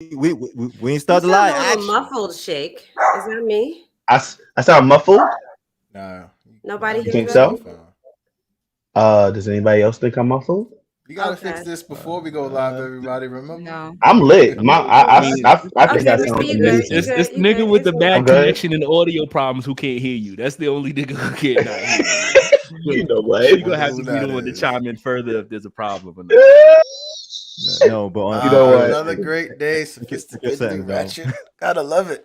we ain't start the lie. A Action. muffled shake. Is that me? I sound muffled. Nah, Nobody You hears think me? so? Does anybody else think I'm muffled? You gotta fix Okay. this before we go live, everybody. Remember? No. I'm lit. I think Okay, I we sound see you good. amazing. You good. It's You nigga good. with the It's bad I'm good. connection and audio problems who can't hear you. That's the only nigga who can't not hear you. You know what? You're gonna have to Who be the that one to is. chime in further if there's a problem or not. No, but You know what? Another great day, sophisticated, settings, though. ratchet. Gotta love it.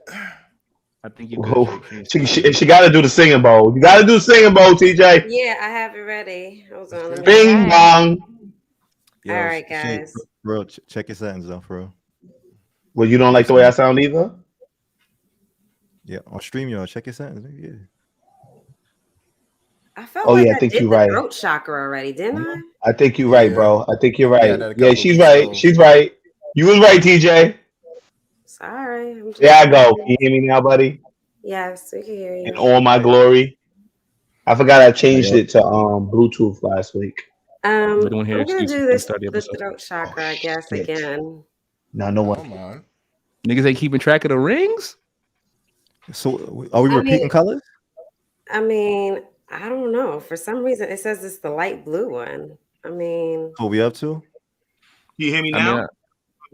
I think you Whoa. good. She got to do the singing bowl. You got to do the singing bowl, TJ. Yeah, I have it ready. Hold on. Let me... Bing bong. Yo, All right, Shake, guys. bro, check your settings though, for real. Well, you don't like the way I sound either. Yeah, on StreamYard, check your settings. Yeah. I felt Oh like yeah, I I think did you're the right. throat chakra already, didn't I? I think you're right, Yeah. bro. I think you're Yeah, right. that a Yeah, couple she's weeks right. ago. She's right. You was right, TJ. Sorry. I'm just... There I go. Can you hear me now, buddy? Yes, we can hear In you. all my glory. I forgot I changed Yeah. it to Bluetooth last week. I'm We don't hear gonna excuses. do Let's this start the the episode. throat chakra, I guess, shit. again. No, no Come one. on. Niggas ain't keeping track of the rings. So are we I repeating mean- colors? I mean, I don't know. For some reason, it says it's the light blue one. I mean, What we up to? You hear me I now? mean,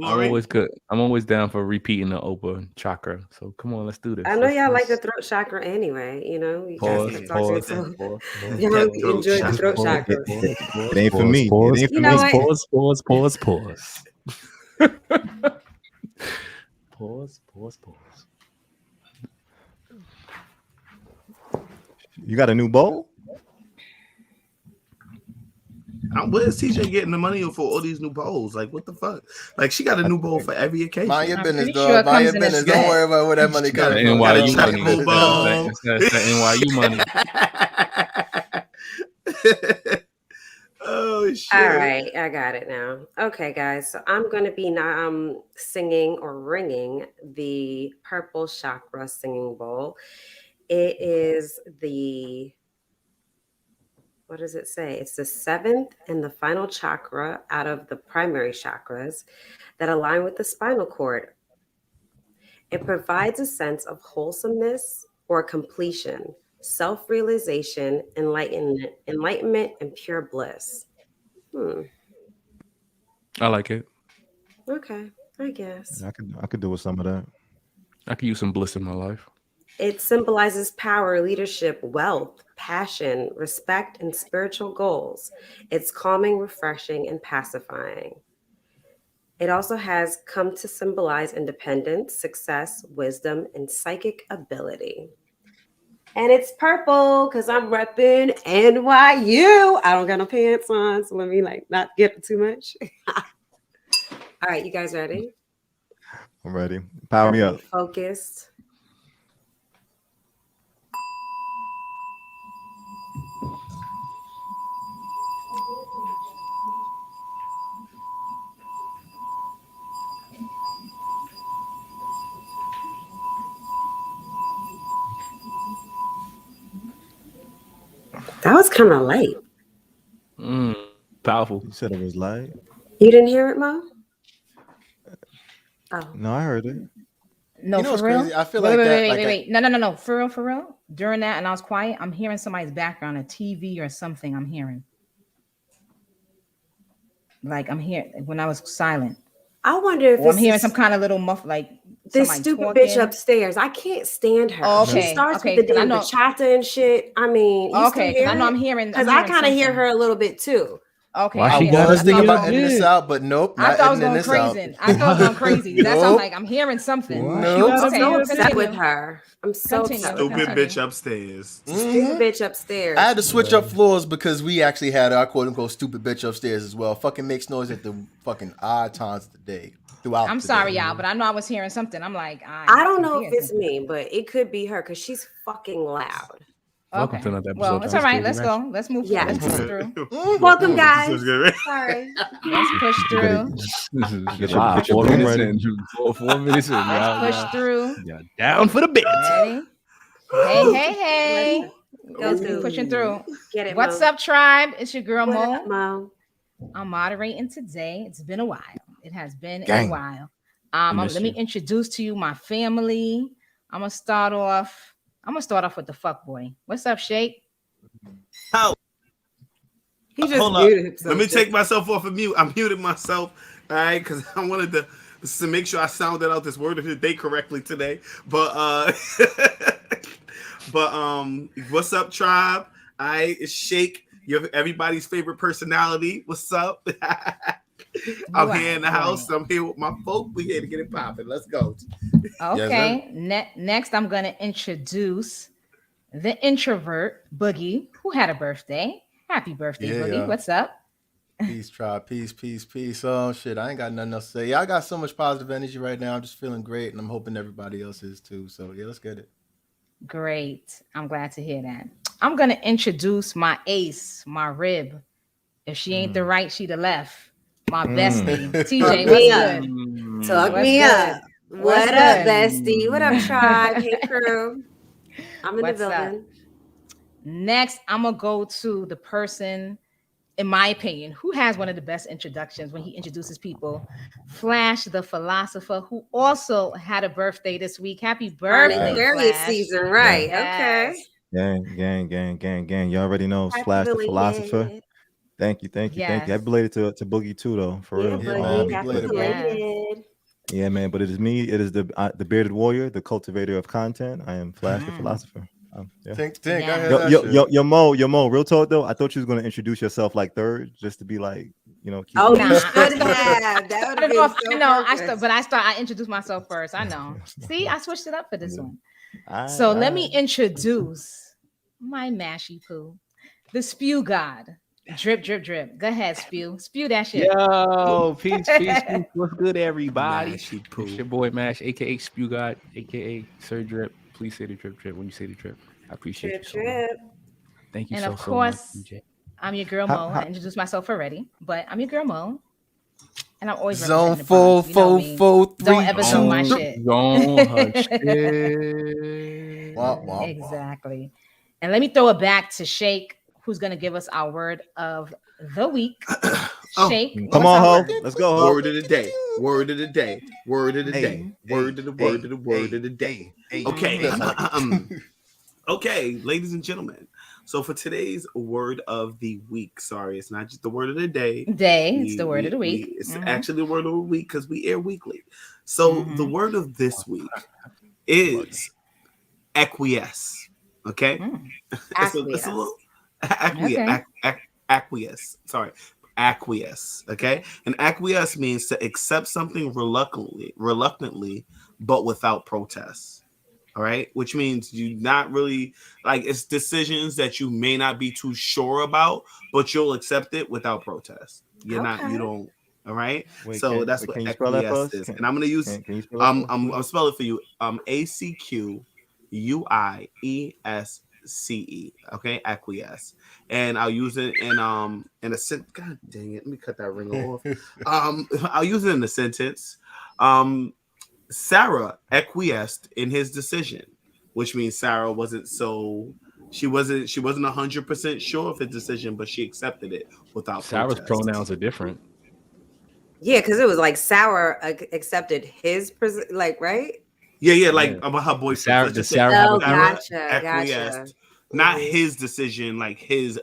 I'm always good. I'm always down for repeating the open chakra. So come on, let's do this. I know y'all like the Let's- throat chakra anyway. You know, you Pause, guys keep talking pause, so pause, y'all Throat enjoy the throat pause, chakra. It ain't for me. Pause, It ain't for You know me. what? Pause. Pause. You got a new bowl? Where's TJ getting the money for all these new bowls? Like, what the fuck? Like, she got a new bowl for every occasion. Mind your I'm business, pretty dog. sure it Mind your comes in a business. set. Don't worry about where that money Got comes a from. NYU got a money. chocolate bowl. That's the NYU money. Oh shit! All right, I got it now. Okay, guys, so I'm gonna be singing or ringing the purple chakra singing bowl. It is the, what does it say? It's the seventh and the final chakra out of the primary chakras that align with the spinal cord. It provides a sense of wholesomeness or completion, self-realization, enlightenment, and pure bliss. I like it. Okay, I guess. I could do with some of that. I could use some bliss in my life. It symbolizes power, leadership, wealth, passion, respect, and spiritual goals. It's calming, refreshing, and pacifying. It also has come to symbolize independence, success, wisdom, and psychic ability. And it's purple because I'm repping NYU. I don't got no pants on, so let me not get too much. All right, you guys ready? I'm ready. Power me up. Focused. That was kind of light. Powerful. You said it was light. You didn't hear it, Mo? Oh. No, I heard it. No, You know what's for real. crazy? I feel wait, like wait, that. Wait, like wait, wait. No. For real. During that, and I was quiet. I'm hearing somebody's background, a TV or something. I'm hearing. Like I'm hearing when I was silent. I wonder if I'm hearing some kind of little muff, like this stupid bitch upstairs. I can't stand her. Oh, She okay, starts okay, with the 'cause I damn know- bachata and shit. I mean, you Okay, still 'cause I know hear I'm it? hearing- Because I'm I hearing kind of hear something. her a little bit too. Okay, Why I she okay. got was us thinking thinking about about editing this it? out, but nope. I Not thought I was editing going this out. crazy. I thought I was going crazy. That's why I'm Nope. like, I'm hearing something. Why No. she gotta I'm be so upset? upset with her. I'm so Continue. upset with Stupid her. bitch upstairs. Stupid bitch upstairs. I had to switch up floors because we actually had our quote unquote stupid bitch upstairs as well. Fucking makes noise at the fucking odd times of the day. Throughout I'm the sorry, day. y'all, but I know I was hearing something. I'm like, I don't know if hear it's something. me, but it could be her because she's fucking loud. Welcome Okay. to another episode. Well, of it's all right. Crazy Let's Ratchet. go. Let's move. Yeah. Let's push through. Welcome, guys. Sorry. Let's push through. Get Wow, your 4 I'm minutes ready. in. 4 minutes in. Let's push through. Yeah, down for the bit. Ready? Hey. Go Let's be through. pushing through. Get it, What's Mo. up, tribe? It's your girl, What Mo. up, Mo? I'm moderating today. It's been a while. It has been Gang. a while. Let me introduce to you my family. I'm gonna start off with the fuck boy. What's up, Shake? Oh, He just hold up. muted himself. Let me take myself off of mute. I muted myself, all right, because I wanted to make sure I sounded out this word of the day correctly today. But what's up, tribe? All right, it's Shake, everybody's favorite personality. What's up? I'm here in the house. I'm here with my folk. We here to get it popping. Let's go. Okay. Next, I'm gonna introduce the introvert Boogie, who had a birthday. Happy birthday, Boogie. What's up? Peace, tribe. Peace. Oh shit, I ain't got nothing else to say. Yeah, I got so much positive energy right now. I'm just feeling great, and I'm hoping everybody else is too. So yeah, let's get it. Great. I'm glad to hear that. I'm gonna introduce my ace, my rib. If she ain't the right, she the left. My bestie, TJ. What's good? Talk me up. What up, bestie? What up, tribe? Hey, crew. I'm in the building. Next, I'm gonna go to the person, in my opinion, who has one of the best introductions when he introduces people. Flash, the philosopher, who also had a birthday this week. Happy birthday, Aquarius Flash. season, right? Yes. Okay. Gang. You already know Flash the philosopher. Thank you. Happy belated to Boogie too, though. For real. Yeah, man. Happy belated. Yeah, man. But it is me. It is the bearded warrior, the cultivator of content. I am Flash the philosopher. Think. Yo, Mo. Real talk though. I thought you was gonna introduce yourself like third, just to be like, you know. You should have. That would have been so perfect. I introduced myself first. I know. See, I switched it up for this one. So let me introduce my mashy poo, the spew god. Drip. Go ahead, spew that shit. Yo, peace. What's good, everybody? It's your boy Mash, aka Spew God, aka Sir Drip. Please say the drip when you say the drip. I appreciate you so much. Thank you and so of course, so much, DJ. I'm your girl Mo. I introduced myself already, but I'm your girl Mo, and I'm always Zone representing the Bronx, 443. Don't ever do my shit. Wow. Exactly. And let me throw it back to Shake, who's gonna give us our word of the week. Shake, come on, ho. Let's go, ho. Word of the day. Word of the day. Word of the day. Word of the day. Okay. Okay, ladies and gentlemen. So for today's word of the week, sorry, it's not just the word of the day. It's the word of the week. It's actually the word of the week because we air weekly. So the word of this week is acquiesce. Okay? Acquiesce. Sorry. Acquiesce. Okay? And acquiesce means to accept something reluctantly, but without protest. All right, which means you not really like it's decisions that you may not be too sure about, but you'll accept it without protest. You don't. All right. That's what acquiesce is, and I'm gonna use. I'll spell it for you. ACQUIESCE. Okay, acquiesce, and I'll use it in a sentence. God dang it! Let me cut that ring off. I'll use it in a sentence. Sarah acquiesced in his decision, which means Sarah wasn't 100% sure of his decision, but she accepted it without Sarah's protest. pronouns are different. Yeah, because it was like Sarah accepted his right? Yeah, like about her boyfriend. Gotcha. Not his decision, like his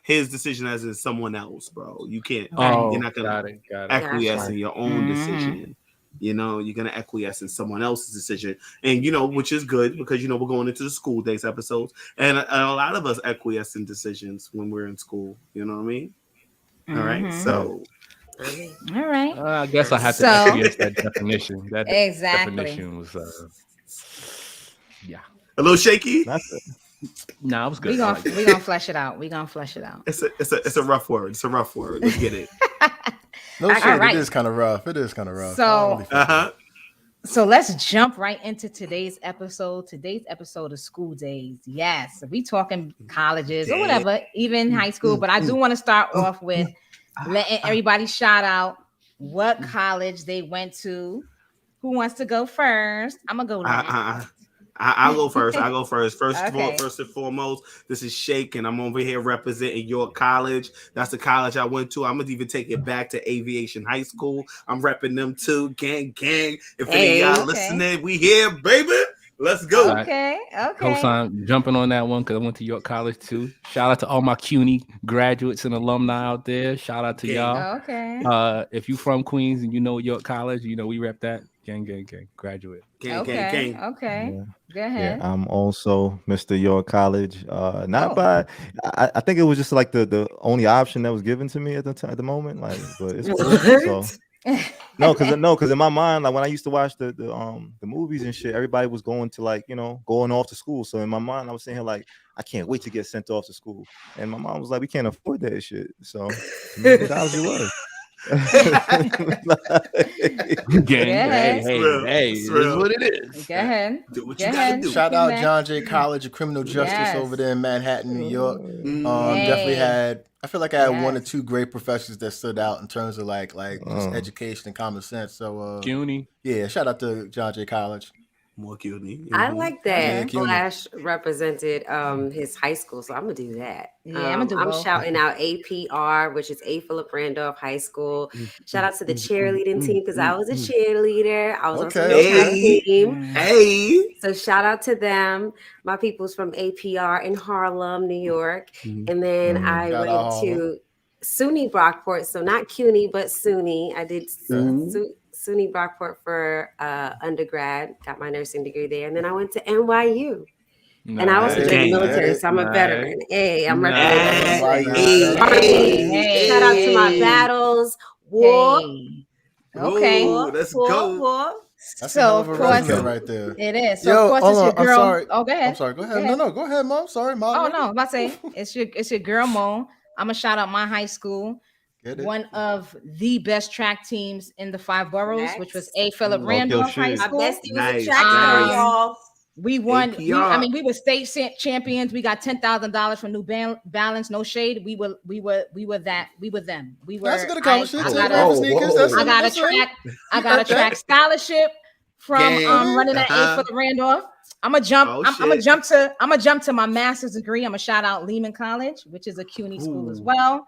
decision as in someone else, bro. You can't. You're not gonna acquiesce in your own decision. You know, you're gonna acquiesce in someone else's decision, and which is good because we're going into the Schoool Dayze episodes, and a lot of us acquiesce in decisions when we're in school. You know what I mean? All right, so. All right. I guess I have to acquiesce that definition. That definition was, a little shaky. Nah, it was good. We gonna flesh it out. It's a rough word. It's a rough word. Let's get it. No shit, right. It is kind of rough. So let's jump right into today's episode. Today's episode of Schoool Dayze. Yes, we talking colleges or whatever, even high school. But I do want to start off with letting everybody shout out what college they went to. Who wants to go first? I'm gonna go last. I'll go first. I'll go first. Okay. First and foremost, this is Shake, and I'm over here representing York College. That's the college I went to. I'm gonna even take it back to Aviation High School. I'm repping them too. Gang. If any of y'all listening, we here, baby. Let's go. Okay. Co-sign, jumping on that one because I went to York College too. Shout out to all my CUNY graduates and alumni out there. Shout out to y'all. Okay. If you from Queens and you know York College, you know we rep that. Gang. Graduate. Gang. Okay. Yeah. Go ahead. Yeah, I'm also Mr. York College. Not by, I think it was just like the only option that was given to me at the moment. Like, but it's cool. So because in my mind, like when I used to watch the movies and shit, everybody was going to like, going off to school. So in my mind, I was saying here like, I can't wait to get sent off to school. And my mom was like, we can't afford that shit. So college it was. Hey, it is what it is. Go ahead. Do what you gotta do. Shout out John Jay College of Criminal Justice over there in Manhattan, New York. Definitely had. I feel like I had one or two great professors that stood out in terms of like just education and common sense. So CUNY. Yeah, shout out to John Jay College. More CUNY. I like that CUNY. Flash represented his high school, so I'm gonna do that. Yeah, I'm gonna do both. Shouting out APR, which is A. Philip Randolph High School. Shout out to the cheerleading team because I was a cheerleader. I was also on the track team. Hey. So shout out to them. My people's from APR in Harlem, New York. And then I Shout went out to SUNY Brockport. So not CUNY, but SUNY. I did SUNY Brockport for undergrad, got my nursing degree there. And then I went to NYU. And I was in the military, so I'm a veteran. Hey, I'm representing. Hey. Shout out to my battles. War. Okay. Ooh, let's go. That's So of course right there. it is. So of course it's your girl. I'm sorry. Oh, go ahead. I'm sorry. Go ahead. No, go ahead, Mom. Sorry, Mom. Oh no, I'm about to say it's your girl Mo. I'm gonna shout out my high school. One of the best track teams in the 5 boroughs, which was A. Philip Randolph High School. My bestie was a track girl. We won. We were state champions. We got $10,000 from New Balance. No shade. We were them. We were. That's a good accomplishment. I got a track scholarship from running at A. Philip Randolph. I'm gonna jump to my master's degree. I'm gonna shout out Lehman College, which is a CUNY school as well.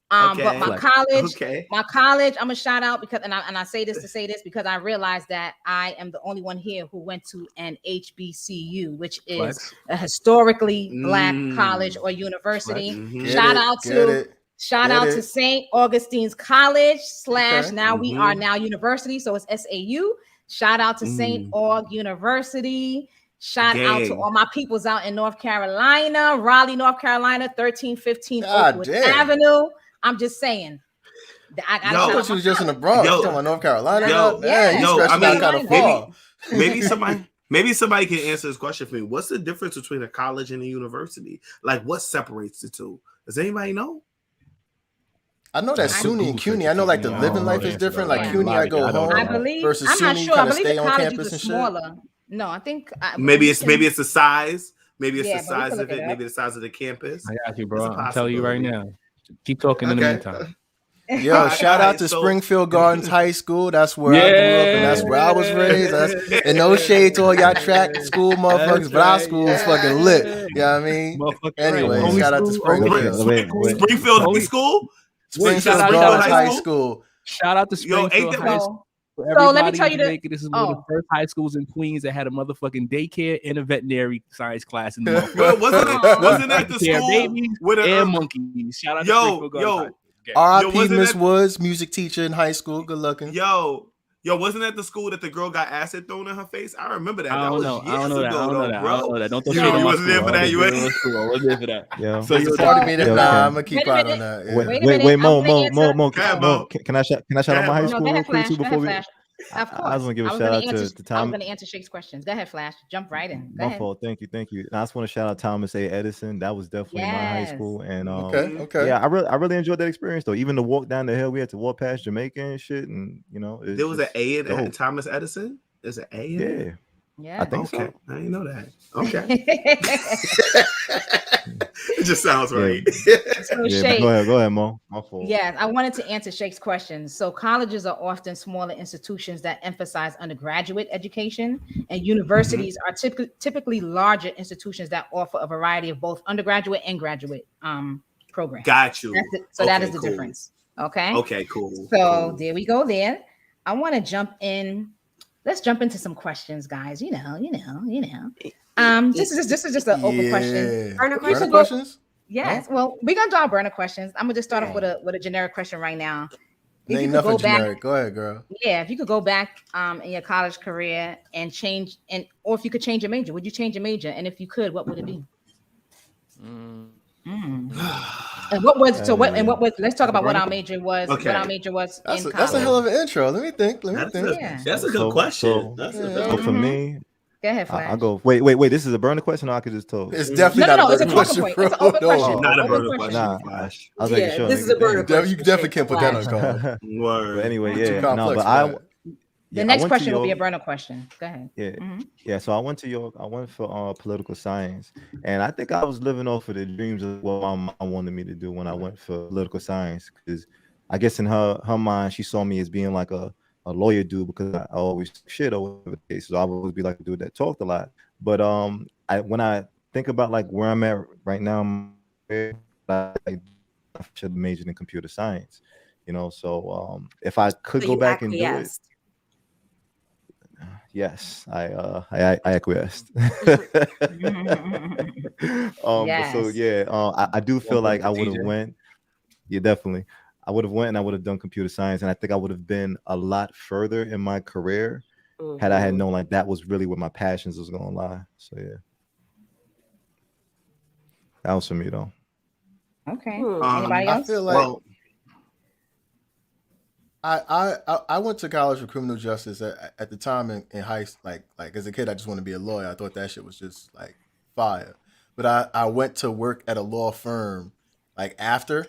But my college, I'm gonna shout out because, and I say this to say this because I realized that I am the only one here who went to an HBCU, which is a historically Black college or university. Shout out to St. Augustine's College / now we are now university, so it's SAU. Shout out to St. Aug University. Shout out to all my peoples out in North Carolina, Raleigh, North Carolina, 1315 Oakwood Avenue. I'm just saying. I thought you was just in the Bronx. North Carolina. Maybe somebody can answer this question for me. What's the difference between a college and a university? Like, what separates the two? Does anybody know? I know that SUNY and CUNY. I know like the living life is different. Like CUNY, I go home. I believe. Versus I'm not SUNY, sure. I believe stay the on colleges campus are and shit. smaller. No, I think maybe it's the size. Maybe it's the but we size can of look it. it up. Maybe the size of the campus. I got you, bro. I'm telling you right now. Keep talking in the meantime. Yo, shout out to Springfield Gardens High School. That's where I grew up and that's where I was raised. And no shade to all y'all track school motherfuckers, but our school is fucking lit. You know what I mean? Anyway, shout out to Springfield. Springfield High School? Springfield Gardens High School. Shout out to Springfield High School. So let me tell you this is one of the first high schools in Queens that had a motherfucking daycare and a veterinary science class in the wasn't that the school babies with and monkeys? Shout out to Springfield Gardens. R.I.P. Miss Woods, music teacher in high school. Good looking. Yo, wasn't that the school that the girl got acid thrown in her face? I remember that. I don't know that. Don't throw shit you on my wasn't there for that. You wasn't there for that. Yeah. So you started me that. I'm gonna keep quiet on that. Wait, Mo. Can I shout out my high school real quick too before we? Of course. I was gonna give a shout out to Tom. I'm gonna answer Shake's questions. Go ahead, Flash. Jump right in. Go ahead. Fault. Thank you. And I just want to shout out Thomas A. Edison. That was definitely my high school. And okay. Yeah, I really enjoyed that experience though. Even the walk down the hill, we had to walk past Jamaica and shit. And there was an A in Thomas Edison. There's an A in it? Yeah. I think Okay, so. I didn't know that. Okay. It just sounds right. So Yeah, Shay, go ahead, Mo. My fault. yeah, I wanted to answer Shake's question. So colleges are often smaller institutions that emphasize undergraduate education, and universities are typically larger institutions that offer a variety of both undergraduate and graduate programs. Got you. That is the cool. difference. Okay. Okay, cool. So there we go there. I want to jump in. Let's jump into some questions, guys. This is just an open question. Burner Burner questions? Yes. Well, we're gonna do our burner questions. I'm gonna just start off with a generic question right now. If you could go back, go ahead, girl. Yeah, if you could go back in your college career and change, or if you could change your major, would you change your major? And if you could, what would it be? And what was let's talk about what our major was. Okay. What our major was in college. That's a hell of an intro. Let me think. That's a good question. So for me, go ahead, Flash. I'll go. Wait. This is a burner question, or I could just tell? It's definitely not a burner question. It's an open question. Not a burner question. Nah, Flash. I was making sure. This is a burner question. You definitely can't put that on card. Word. But anyway, Too yeah. complex No, but for I. that. The next question will be a burner question. Go ahead. Yeah. So I went to York. I went for political science, and I think I was living off of the dreams of what my mom wanted me to do when I went for political science. Because I guess in her mind, she saw me as being like a lawyer dude, because I always shit or whatever the case. So I would always be like a dude that talked a lot. But when I think about like where I'm at right now, I should have majored in computer science. So if I could go back and do it. Yes, I acquiesced. Yes. So yeah, I do feel like I would have went. Yeah, definitely. I would have went and I would have done computer science, and I think I would have been a lot further in my career had I had known like that was really where my passions was gonna lie. So yeah, that was for me though. Okay. Anybody else? I feel like I went to college for criminal justice at the time in high school. Like as a kid, I just wanted to be a lawyer. I thought that shit was just like fire. But I went to work at a law firm like after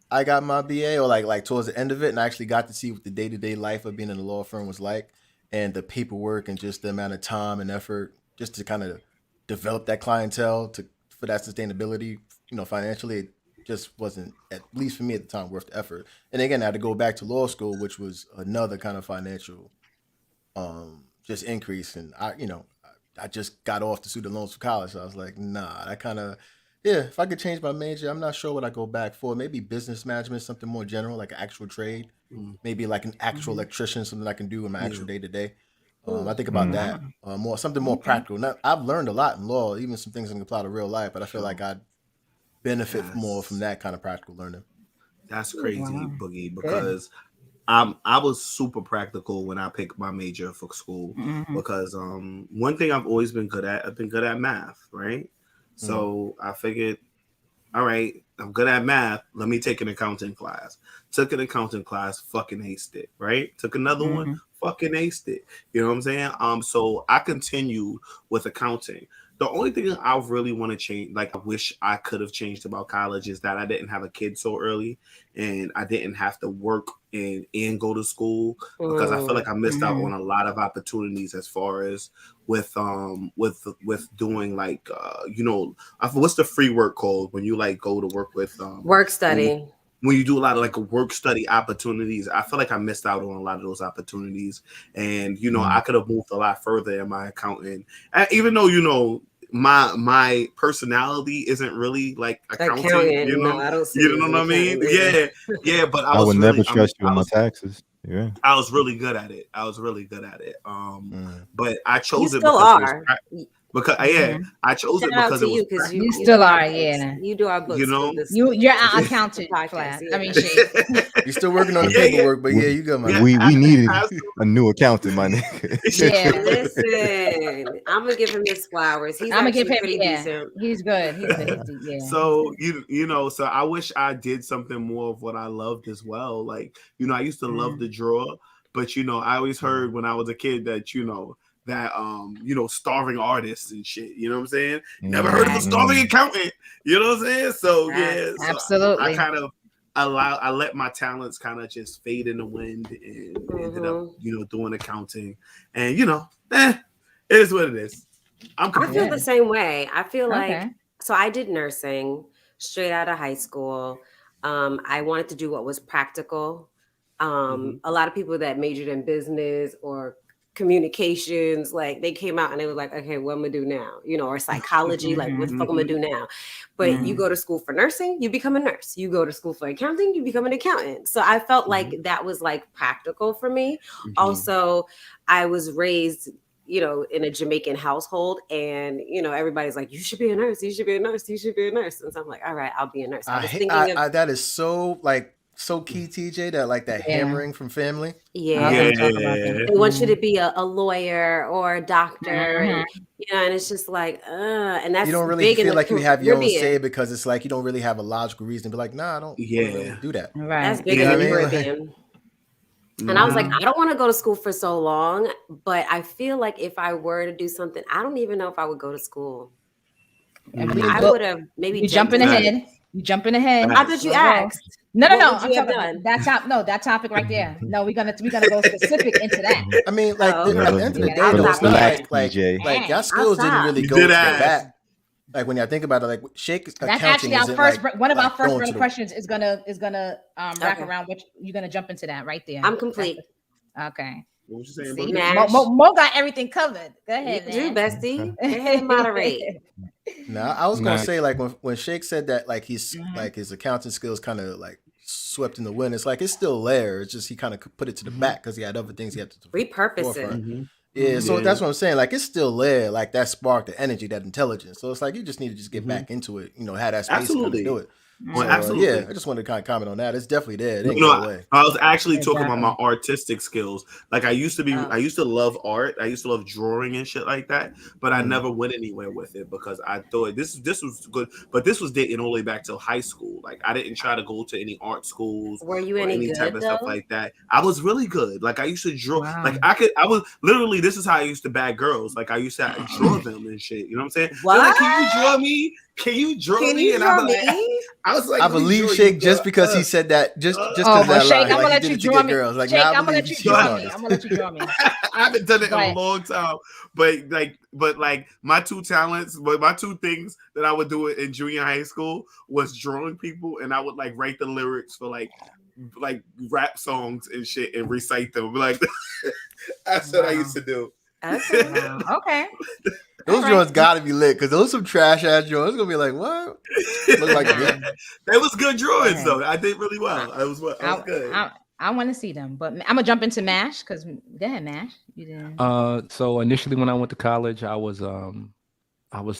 I got my BA, or like towards the end of it, and I actually got to see what the day-to-day life of being in a law firm was like, and the paperwork and just the amount of time and effort just to kind of develop that clientele for that sustainability, financially. It just wasn't, at least for me at the time, worth the effort. And again, I had to go back to law school, which was another kind of financial just increase. And I just got off the student loans for college. So I was like, nah, that kind of, if I could change my major, I'm not sure what I go back for. Maybe business management, something more general, like an actual trade. Maybe like an actual electrician, something I can do in my actual day-to-day. I think about that. Something more practical. Now, I've learned a lot in law, even some things I can apply to real life, but I feel like I'd benefit more from that kind of practical learning. That's crazy, Boogie, because I was super practical when I picked my major for school, because one thing I've always been good at, I've been good at math, right? So I figured, all right, I'm good at math. Let me take an accounting class. Took an accounting class, fucking aced it, right? Took another one, fucking aced it. You know what I'm saying? So I continued with accounting. The only thing I really want to change, like I wish I could have changed about college, is that I didn't have a kid so early, and I didn't have to work and go to school, because I feel like I missed out on a lot of opportunities as far as with doing like what's the free work called when you like go to work with work study. When you do a lot of like work study opportunities, I feel like I missed out on a lot of those opportunities. And, I could have moved a lot further in my accounting. And even though, my personality isn't really like accounting, No, I don't see you know what I mean? Yeah. But I would never trust you on my taxes. Yeah. I was really good at it. But I chose it because I chose it because it was because you still are, you do our books. You're our accountant class. I mean, you're still working on the paperwork, but you got my. We needed a new accountant, my nigga. Yeah, listen, I'm gonna give him his flowers. I'm gonna give him pretty decent. He's good. Yeah. So so I wish I did something more of what I loved as well. Like I used to love to draw, but I always heard when I was a kid that that starving artists and shit, you know what I'm saying? Never heard of a starving accountant, you know what I'm saying? So absolutely. I kind of I let my talents kind of just fade in the wind and ended up doing accounting, and It is what it is. I feel the same way. I feel like so I did nursing straight out of high school. I wanted to do what was practical. A lot of people that majored in business or communications, like they came out and they were like, okay, what I'm gonna do now? You know, or psychology, like what the fuck I'm gonna do now? But you go to school for nursing, you become a nurse. You go to school for accounting, you become an accountant. So I felt like that was like practical for me. Also, I was raised, you know, in a Jamaican household, and you know, everybody's like, you should be a nurse, you should be a nurse, you should be a nurse. And so I'm like, all right, I'll be a nurse. That is so like so key, TJ, that like that hammering from family. They want you to be a lawyer or a doctor, and you know, and it's just like, and that's you don't really feel like you have your own say because it's like you don't really have a logical reason to be like, nah, I don't really do that. Right. That's big in the Caribbean. And I was like, I don't want to go to school for so long, but I feel like if I were to do something, I don't even know if I would go to school. I would have maybe jumping ahead. You jumping ahead. I thought you asked. No. That topic right there. No, we're gonna go specific into that. I mean, like at the end of the day, though, it's not like your skills didn't really go to that. Like when I think about it, like Shake that's actually our first one of our first questions is gonna wrap around what you're gonna jump into that right there. I'm complete. Okay. What was you saying? Mo got everything covered. Go ahead, you do, bestie. Go ahead and moderate. No, I was gonna say like when Shake said that like he's like his accounting skills kind of like swept in the wind. It's like it's still there. It's just he kind of put it to the back because he had other things he had to repurpose it. Yeah, so that's what I'm saying. Like it's still there. Like that spark, the energy, that intelligence. So it's like you just need to just get back into it. You know, have that space to kind of do it. Well, absolutely. Yeah, I just wanted to kind of comment on that. It's definitely there. It ain't go away. I was actually talking about my artistic skills. Like I used to love art. I used to love drawing and shit like that. But I never went anywhere with it because I thought this was good. But this was dating all the way back till high school. Like I didn't try to go to any art schools. Were you any type good, of stuff like that? I was really good. Like I used to draw. Wow. Like I was literally. This is how I used to bag girls. Like I used to draw them and shit. You know what I'm saying? What? Like, can you draw me? Can you draw me? And I was like, I believe Shake just because he said that. Just because that Shake, line, I'm gonna let you draw me. Girls. Like, Shake, I'm gonna let you draw me. I'm gonna let you draw me. I haven't done it in a long time, but my two talents, but my two things that I would do in junior high school was drawing people, and I would like write the lyrics for like rap songs and shit and recite them. Like that's what I used to do. Okay. Those joints gotta be lit because those some trash ass joints. It's gonna be like what? Look like they was good drawings though. I did really well. I was good. I want to see them, but I'm gonna jump into MASH because go ahead, MASH. You didn't. So initially when I went to college, I was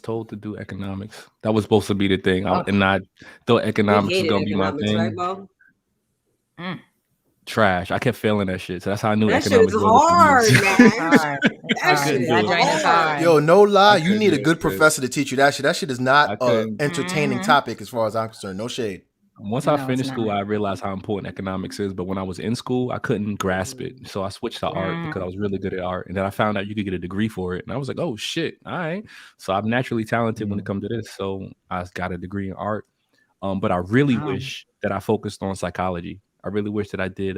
told to do economics. That was supposed to be the thing, and I thought economics was gonna be my thing. Right, trash. I kept failing that shit. So that's how I knew that economics shit is hard, man. That shit is hard. Yo, no lie, you need a good professor to teach you that shit. That shit is not an entertaining topic as far as I'm concerned. No shade. Once I finished school, I realized how important economics is. But when I was in school, I couldn't grasp it. So I switched to art because I was really good at art. And then I found out you could get a degree for it. And I was like, oh, shit. All right. So I'm naturally talented when it comes to this. So I got a degree in art. But I really wish that I focused on psychology. I really wish that I did.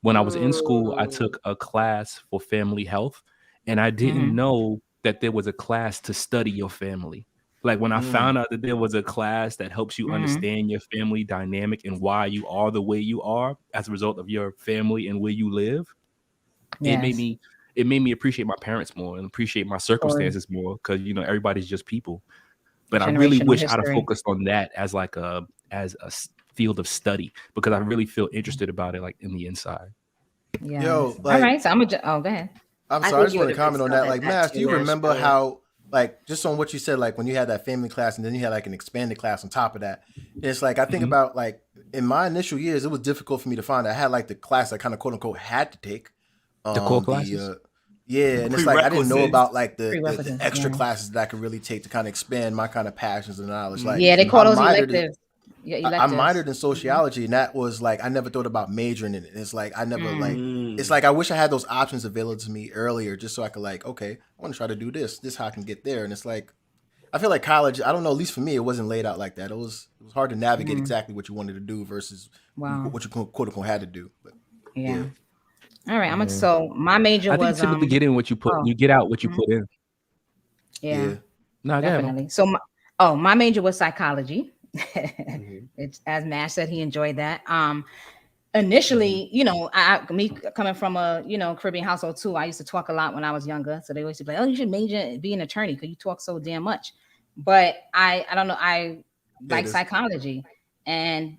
When I was in school, I took a class for family health, and I didn't know that there was a class to study your family. Like when I found out that there was a class that helps you understand your family dynamic and why you are the way you are as a result of your family and where you live, it made me appreciate my parents more and appreciate my circumstances more because everybody's just people. But I really wish I'd have focused on that as a field of study because I really feel interested about it like in the inside. Yeah. Yo, all right. So I'm gonna. Oh, go ahead. I'm sorry. I just want to comment on that. Like, Mash, do you remember how, like, just on what you said, like when you had that family class and then you had like an expanded class on top of that? It's like I think about like in my initial years, it was difficult for me to find. I had like the class I kind of quote unquote had to take. The core classes. Yeah, and it's like I didn't know about like the extra classes that I could really take to kind of expand my kind of passions and knowledge. Like, they call those electives. I minored in sociology, and that was like I never thought about majoring in it. It's like I never it's like I wish I had those options available to me earlier, just so I could like, okay, I want to try to do this. This is how I can get there. And it's like I feel like college. I don't know. At least for me, it wasn't laid out like that. It was hard to navigate exactly what you wanted to do versus what you quote unquote had to do. But, yeah. All right. So my major was typically get in what you put. You get out what you put in. Yeah. No, definitely. So my major was psychology. It's, as Mash said, he enjoyed that. Initially, you know, me coming from a, you know, Caribbean household too, I used to talk a lot when I was younger. So they always be like, oh, you should major and be an attorney because you talk so damn much. But I don't know, I like psychology. And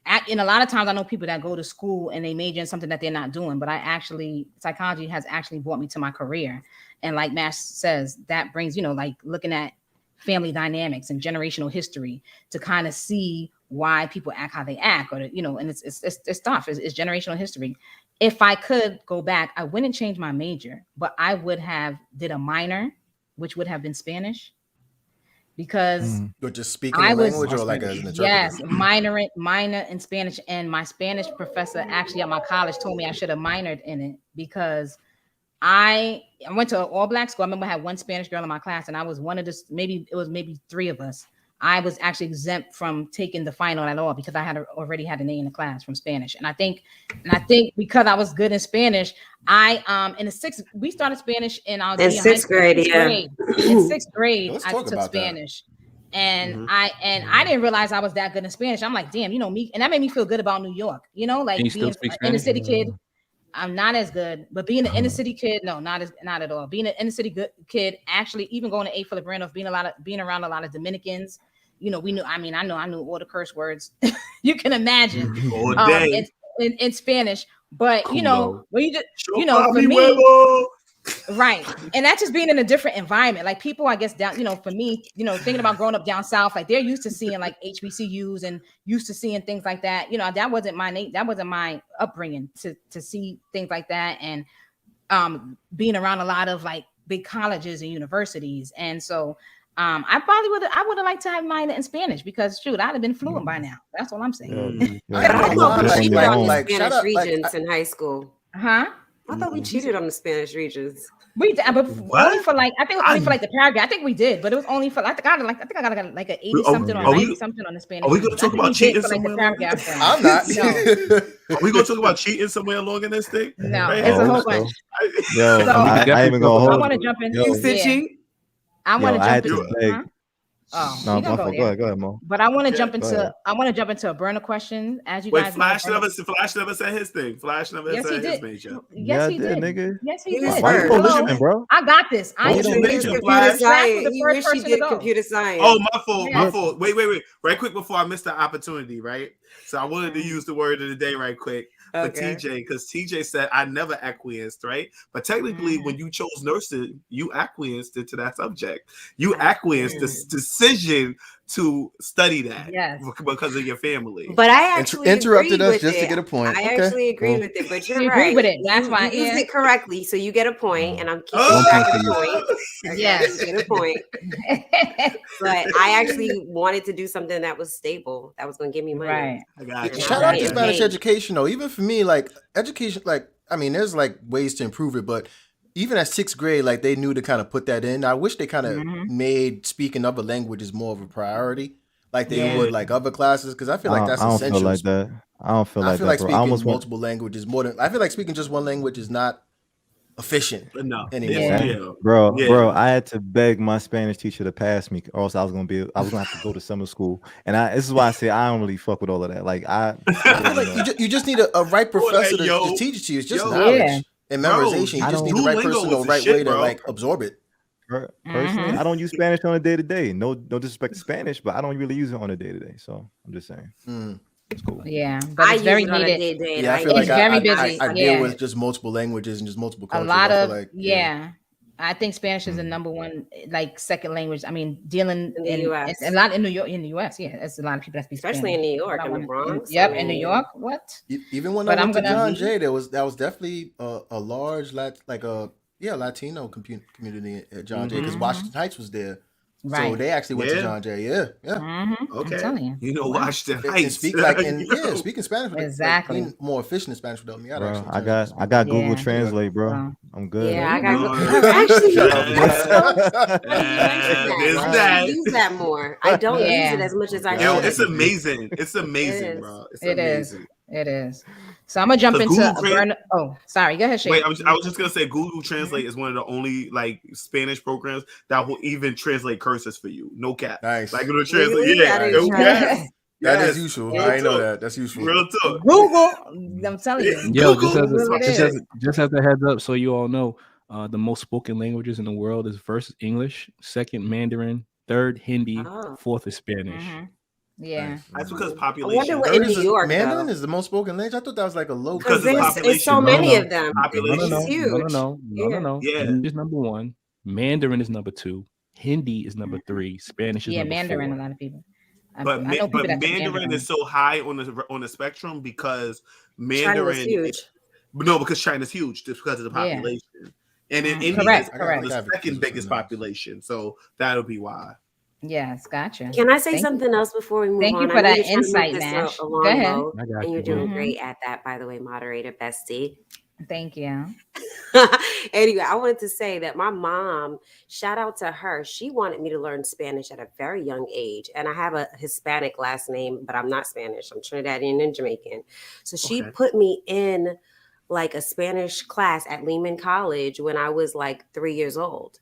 a lot of times I know people that go to school and they major in something that they're not doing, but psychology has actually brought me to my career. And like Mash says, that brings, you know, like looking at family dynamics and generational history to kind of see why people act how they act, or, you know, and it's tough. It's generational history. If I could go back, I wouldn't change my major, but I would have did a minor, which would have been Spanish, because Or just speaking the language, or like as an interpreter? Yes, minor in Spanish. And my Spanish professor actually at my college told me I should have minored in it, because I went to an all-black school. I remember I had one Spanish girl in my class, and I was one of the maybe three of us. I was actually exempt from taking the final at all because I had already had an A in the class from Spanish. And I think because I was good in Spanish, we started Spanish in sixth grade. In sixth grade, Let's I talk took about Spanish. And I didn't realize I was that good in Spanish. I'm like, damn, you know me, and that made me feel good about New York. You know, like being an inner city kid. I'm not as good, but being an inner city kid, no, not at all. Being an inner city kid, actually, even going to A. Philip Randolph, being around a lot of Dominicans, you know, I knew all the curse words you can imagine in Spanish. But you know, when you just, you know, for me, right, and that's just being in a different environment. Like people, I guess down, you know, for me, you know, thinking about growing up down south, like they're used to seeing like HBCUs and used to seeing things like that. You know, that wasn't my upbringing to see things like that, and being around a lot of like big colleges and universities. And so I would have liked to have mine in Spanish, because shoot, I'd have been fluent by now. That's all I'm saying. I thought we cheated on the Spanish out, regions in high school. Huh? I thought we cheated on the Spanish regions. We did, but only for like, I think it was only for like the paragraph. I think we did, but it was only for I think I got like an 80 something or 90 something on the Spanish. Are we going to talk about cheating somewhere? I'm not. Are we going to talk about cheating somewhere along in this thing? No, it's a whole bunch. Yo, So, I even gonna hold. I want to jump in. I want to jump in. No, go ahead, Mo. But I want to jump into a burner question, as you guys. Flash never said his thing. Flash never said his major. Yes, he did, nigga. Yes, he did. Why you bullshitting, bro? I got this. I wish he did computer science. Oh, my fault. Wait. Right quick before I missed the opportunity, right? So I wanted to use the word of the day right quick for TJ, because TJ said I never acquiesced, right? But technically, when you chose nursing, you acquiesced into that subject. You acquiesced this decision to study that because of your family. But I actually interrupted us just to get a point. I actually agree with it, but you're right. Agree with it. That's why you used it correctly, so you get a point, and I'm keeping track of the point. Yes, you get a point. But I actually wanted to do something that was stable, that was going to give me money. Right. I got you. Shout out to Spanish education, though. Even for me, like education, like I mean, there's like ways to improve it, but even at sixth grade, like they knew to kind of put that in. I wish they kind of made speaking other languages more of a priority, like they would like other classes, because I feel like that's essential. I don't feel like that. I feel like speaking multiple languages more than I feel like speaking just one language is not efficient anymore. Bro, I had to beg my Spanish teacher to pass me, or else I was gonna have to go to summer school. And this is why I say I don't really fuck with all of that. Like you just need a right professor to teach it to you. It's just knowledge. And memorization, you just need the right person to the right way to like absorb it. Personally, I don't use Spanish on a day-to-day. No disrespect to Spanish, but I don't really use it on a day-to-day. So I'm just saying. It's cool. Yeah, but it's very needed. Yeah, I feel like very busy. I deal with just multiple languages and just multiple cultures. A lot of I think Spanish is the number one like second language. I mean, dealing in the US. A lot in New York, in the US. Yeah, it's a lot of people that speak Spanish. Especially in New York, in the Bronx. Yep, in New York. What? Even when I went to John Jay, that was definitely a large Latino community at John Jay, because Washington Heights was there. Right. So they actually went to John Jay. Yeah. Okay. I'm telling you know, Washington Heights. Speaking Spanish. Exactly. More efficient in Spanish would help me out. Bro, I got Google Translate, bro. I'm good. Yeah, I got actually. I use that more. I don't use it as much as I. It's amazing. It's amazing, bro. It's amazing. It is. So I'm gonna jump into Google a burner. Oh, sorry. Go ahead, Shay. Wait, I was just gonna say Google Translate is one of the only like Spanish programs that will even translate curses for you. No cap. Nice. Like it'll translate. Really? Yeah. I didn't try Yes. That Yes. is useful. Real I didn't know talk. that. That's useful. Real talk. Google. I'm telling you. Yo, Google. just as a heads up, so you all know, the most spoken languages in the world is first English, second Mandarin, third Hindi, Oh. fourth is Spanish. Yeah. That's because I population. wonder what Third in is New York Mandarin though. is the most spoken language. I thought that was like a low. Because Because it's it's so population. many No. of them. Population. It's huge. No. Yeah. English is number 1, Mandarin is number 2, Hindi is number 3, Spanish is Yeah, number Mandarin. 4. A lot of people. But I know people that speak Mandarin is so high on the spectrum because China's Mandarin. huge. No, because China's huge just because of the Yeah. population, and in Mhm. India Correct, is correct. the second biggest population. So that'll be why. Yes, gotcha. Can I say Thank you. something else before we move Thank you on? for I know that you're trying to move insight, this Nash. along, Go ahead. Mo, I got and you're you, doing boo. great at that, by the way, moderator bestie. Thank you. Anyway, I wanted to say that my mom, shout out to her, she wanted me to learn Spanish at a very young age. And I have a Hispanic last name, but I'm not Spanish. I'm Trinidadian and Jamaican. So she Okay. put me in like a Spanish class at Lehman College when I was like 3 years old.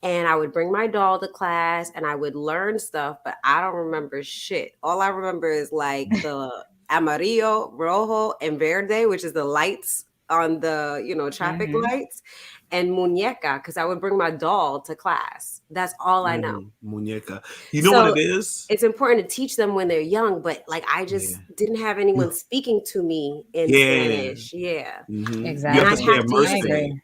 And I would bring my doll to class and I would learn stuff, but I don't remember shit. All I remember is like the amarillo, rojo, and verde, which is the lights on the, traffic lights, and muñeca, because I would bring my doll to class. That's all I know. Muñeca. You know what it is? It's important to teach them when they're young, but like I just didn't have anyone speaking to me in Spanish. Yeah. Mm-hmm. Exactly. You have to stay I have to immersed use in it. it.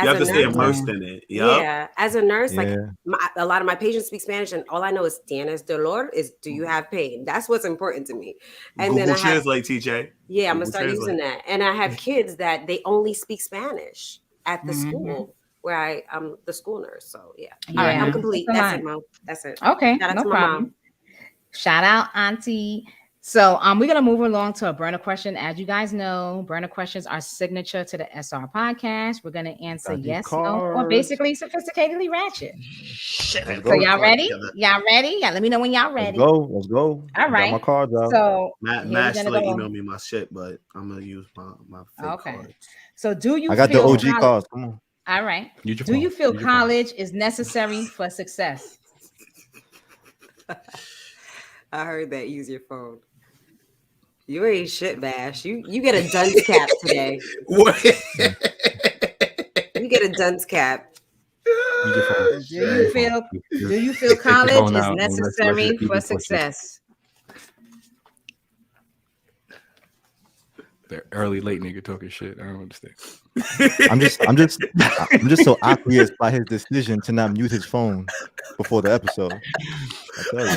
You have to stay immersed in it. Yep. Yeah, as a nurse, like Yeah. a lot of my patients speak Spanish, and all I know is "tienes dolor" is "do you have pain?" That's what's important to me. And Google then I have, Translate, TJ. yeah, I'm gonna Google start using Translate. that. And I have kids that they only speak Spanish at the school where I'm the school nurse. So yeah, all right, I'm complete. That's it, Mo. That's it. Okay, Shout out no to my problem. mom. Shout out, Auntie. So we're gonna move along to a burner question. As you guys know, burner questions are signature to the SR podcast. We're gonna answer yes, no, or basically sophisticatedly ratchet. So y'all ready? Y'all ready? Yeah, let me know when y'all ready. Let's go. All right. Got my cards out. So Matt still email me my shit, but I'm gonna use my fake cards. So do you I got the feel OG cards. Come on. All right. Use your Do phone. you feel Use your phone. college is necessary for success? I heard that. Use your phone. You ain't shit, Bash. You get a dunce cap today. What? You get a dunce cap. Use your phone. Do you feel college phone is out and let's necessary just keep for it pushing. success? The early late nigga talking shit. I don't understand. I'm just so aqueous by his decision to not mute his phone before the episode. I tell you.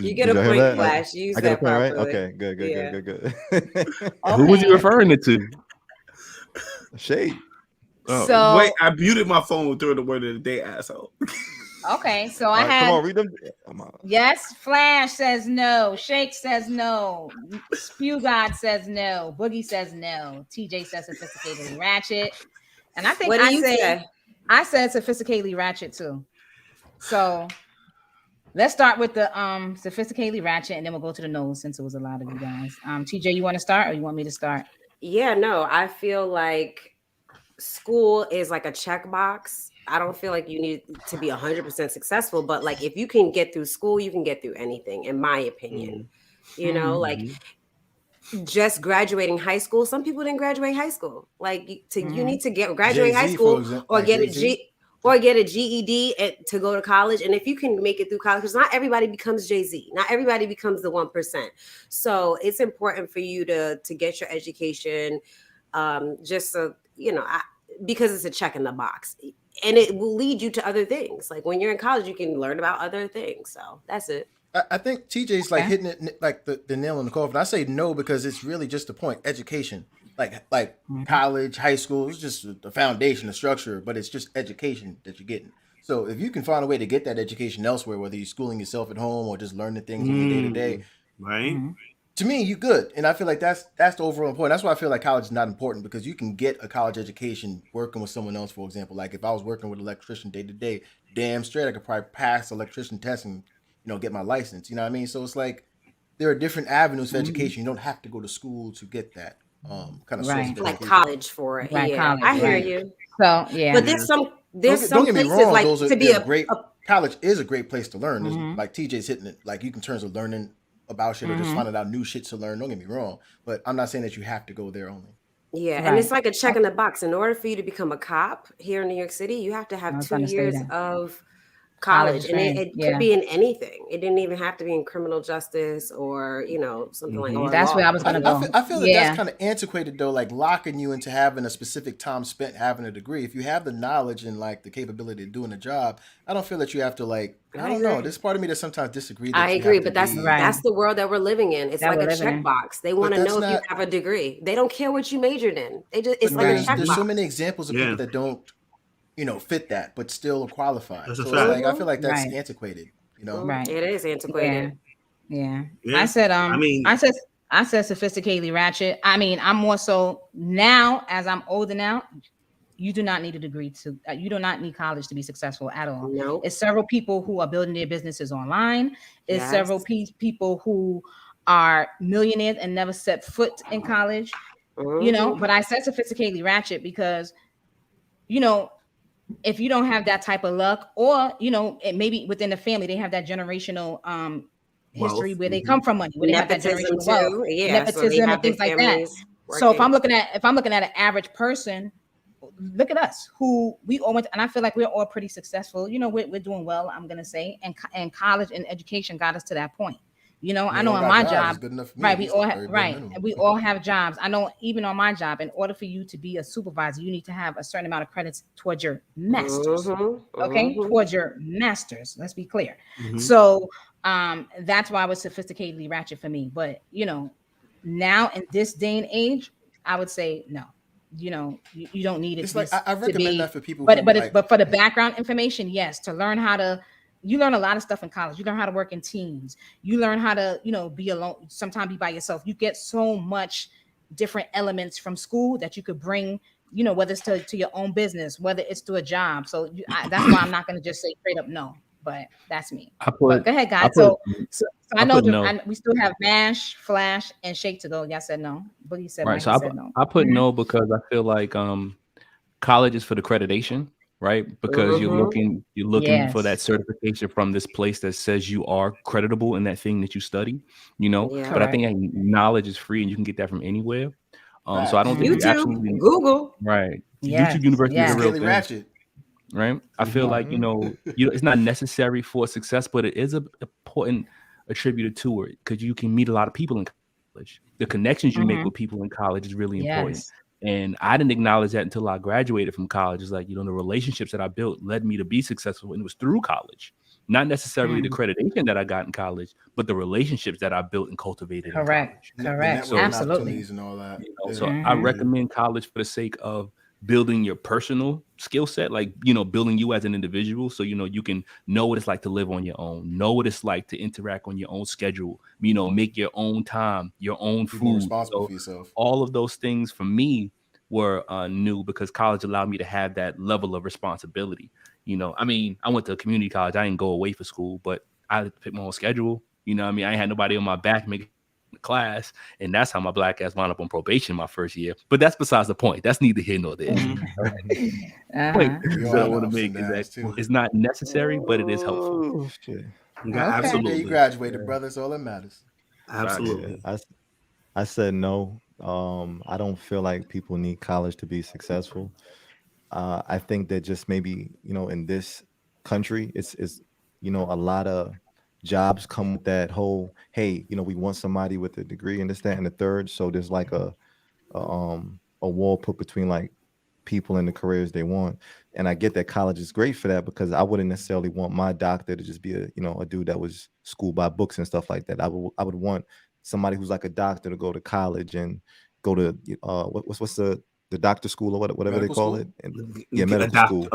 You get a Did y'all hear point, that? Flash. You use I get a that point, right? properly. Okay, good. Who was you referring it to? Shade. So wait, I muted my phone during the word of the day, asshole. okay, so I had. Come on, read them. Yes, Flash says no. Shake says no. Spew God says no. Boogie says no. TJ says sophisticatedly ratchet. And I think What do you say? I said sophisticatedly ratchet too. So let's start with the sophisticatedly ratchet, and then we'll go to the nose since it was a lot of you guys. TJ, you want to start or you want me to start? Yeah, no, I feel like school is like a checkbox. I don't feel like you need to be 100% successful, but like if you can get through school, you can get through anything, in my opinion. You know, like just graduating high school. Some people didn't graduate high school. Like you need to graduate high school or get a GED to go to college. And if you can make it through college, because not everybody becomes Jay-Z, not everybody becomes the 1%. So it's important for you to get your education, just so because it's a check in the box, and it will lead you to other things. Like when you're in college, you can learn about other things. So that's it. I think TJ's like hitting it like the nail on the coffin. I say no because it's really just the point. Education, like college, high school, it's just the foundation, the structure, but it's just education that you're getting. So if you can find a way to get that education elsewhere, whether you're schooling yourself at home or just learning things on your day to day, right? To me, you good. And I feel like that's the overall point. That's why I feel like college is not important, because you can get a college education working with someone else. For example, like if I was working with an electrician day to day, damn straight I could probably pass the electrician test and get my license. You know what I mean? So it's like there are different avenues for education. You don't have to go to school to get that kind of source of Like education. college for it. Right, Yeah, college, I hear right. you. So yeah, But there's Don't some get me places wrong. like Those are to be they're great. a College is a great place to learn. There's, like TJ's hitting it. Like you can terms of learning about shit or just finding out new shit to learn. Don't get me wrong, but I'm not saying that you have to go there only. yeah, and Right. it's like a check in the box. In order for you to become a cop here in New York City, you have to I have was 2 gonna say years that. of College college, and it training, could yeah. be in anything. It didn't even have to be in criminal justice or something like or That's law. where I was gonna go. I feel that Yeah. that's kind of antiquated though, like locking you into having a specific time spent having a degree. If you have the knowledge and like the capability of doing a job, I don't feel that you have to like. I don't know. There's part of me that sometimes disagree. That I you agree, have to but that's be- Right. the world that we're living in. It's That like we're a living in. checkbox. They want to that's know if you not- have a degree. They don't care what you majored in. It's But like a there's so checkbox. many examples of people that don't, fit that, but still qualify. That's a So fact. it's like I feel like that's Right. antiquated. Right. It is antiquated. Yeah. Yeah. I said I mean- I said sophisticatedly ratchet. I mean, I'm more so now as I'm older now, you do not need a degree to you do not need college to be successful at all. No. It's several people who are building their businesses online. It's Yes. several people who are millionaires and never set foot in college. But I said sophisticatedly ratchet because if you don't have that type of luck, or it maybe within the family they have that generational history Wealth. where they come from money, where they have that Nepotism generational wealth, too. Yeah, so they nepotism have and things their like that. families So if working. I'm looking at an average person, look at us who we all went, and I feel like we're all pretty successful. We're doing well, I'm gonna say, and college and education got us to that point. I know on my job, right? We all have and we all have jobs. I know even on my job, in order for you to be a supervisor, you need to have a certain amount of credits towards your masters. Okay, towards your masters. Let's be clear. So that's why it was sophisticatedly ratchet for me. But now in this day and age, I would say no. You don't need it. It's like I recommend that for people. But for the background information, yes, to learn how to. You learn a lot of stuff in college. You learn how to work in teams. You learn how to, be alone. Sometimes be by yourself. You get so much different elements from school that you could bring, whether it's to your own business, whether it's to a job. So that's why I'm not going to just say straight up no. But that's me. But go ahead, guys. So I know we still have Mash, Flash, and Shake to go. Y'all said no. Boogie said right. So said no. I put no because I feel like college is for the accreditation. Right, because you're looking for that certification from this place that says you are creditable in that thing that you study. But I think knowledge is free and you can get that from anywhere. So I don't think YouTube, you absolutely Google, right? Yes. YouTube University is a real Really thing, ratchet. right? I feel like it's not necessary for success, but it is an important attributor to it because you can meet a lot of people in college. The connections you make with people in college is really important. And I didn't acknowledge that until I graduated from college. It's like, the relationships that I built led me to be successful. And it was through college, not necessarily the accreditation that I got in college, but the relationships that I built and cultivated. Correct. So, Absolutely. And all that. So I recommend college for the sake of building your personal skill set, like, building you as an individual. So, you can know what it's like to live on your own, know what it's like to interact on your own schedule, make your own time, your own food. Responsible for yourself. All of those things for me were new because college allowed me to have that level of responsibility. I went to a community college. I didn't go away for school, but I picked my own schedule. I ain't had nobody on my back making the class. And that's how my black ass wound up on probation my first year. But that's besides the point. That's neither here nor there. Point that I want to make is that it's not necessary, but it is helpful. Absolutely. You graduated, brother. That's all that matters. Absolutely. I said no. I don't feel like people need college to be successful. I think that just maybe, in this country, it's a lot of jobs come with that whole, hey, we want somebody with a degree and this, that, and the third. So there's like a wall put between like people and the careers they want. And I get that college is great for that because I wouldn't necessarily want my doctor to just be a dude that was schooled by books and stuff like that. I would want somebody who's like a doctor to go to college and go to what's the doctor school or whatever medical they call school? It. And, medical school.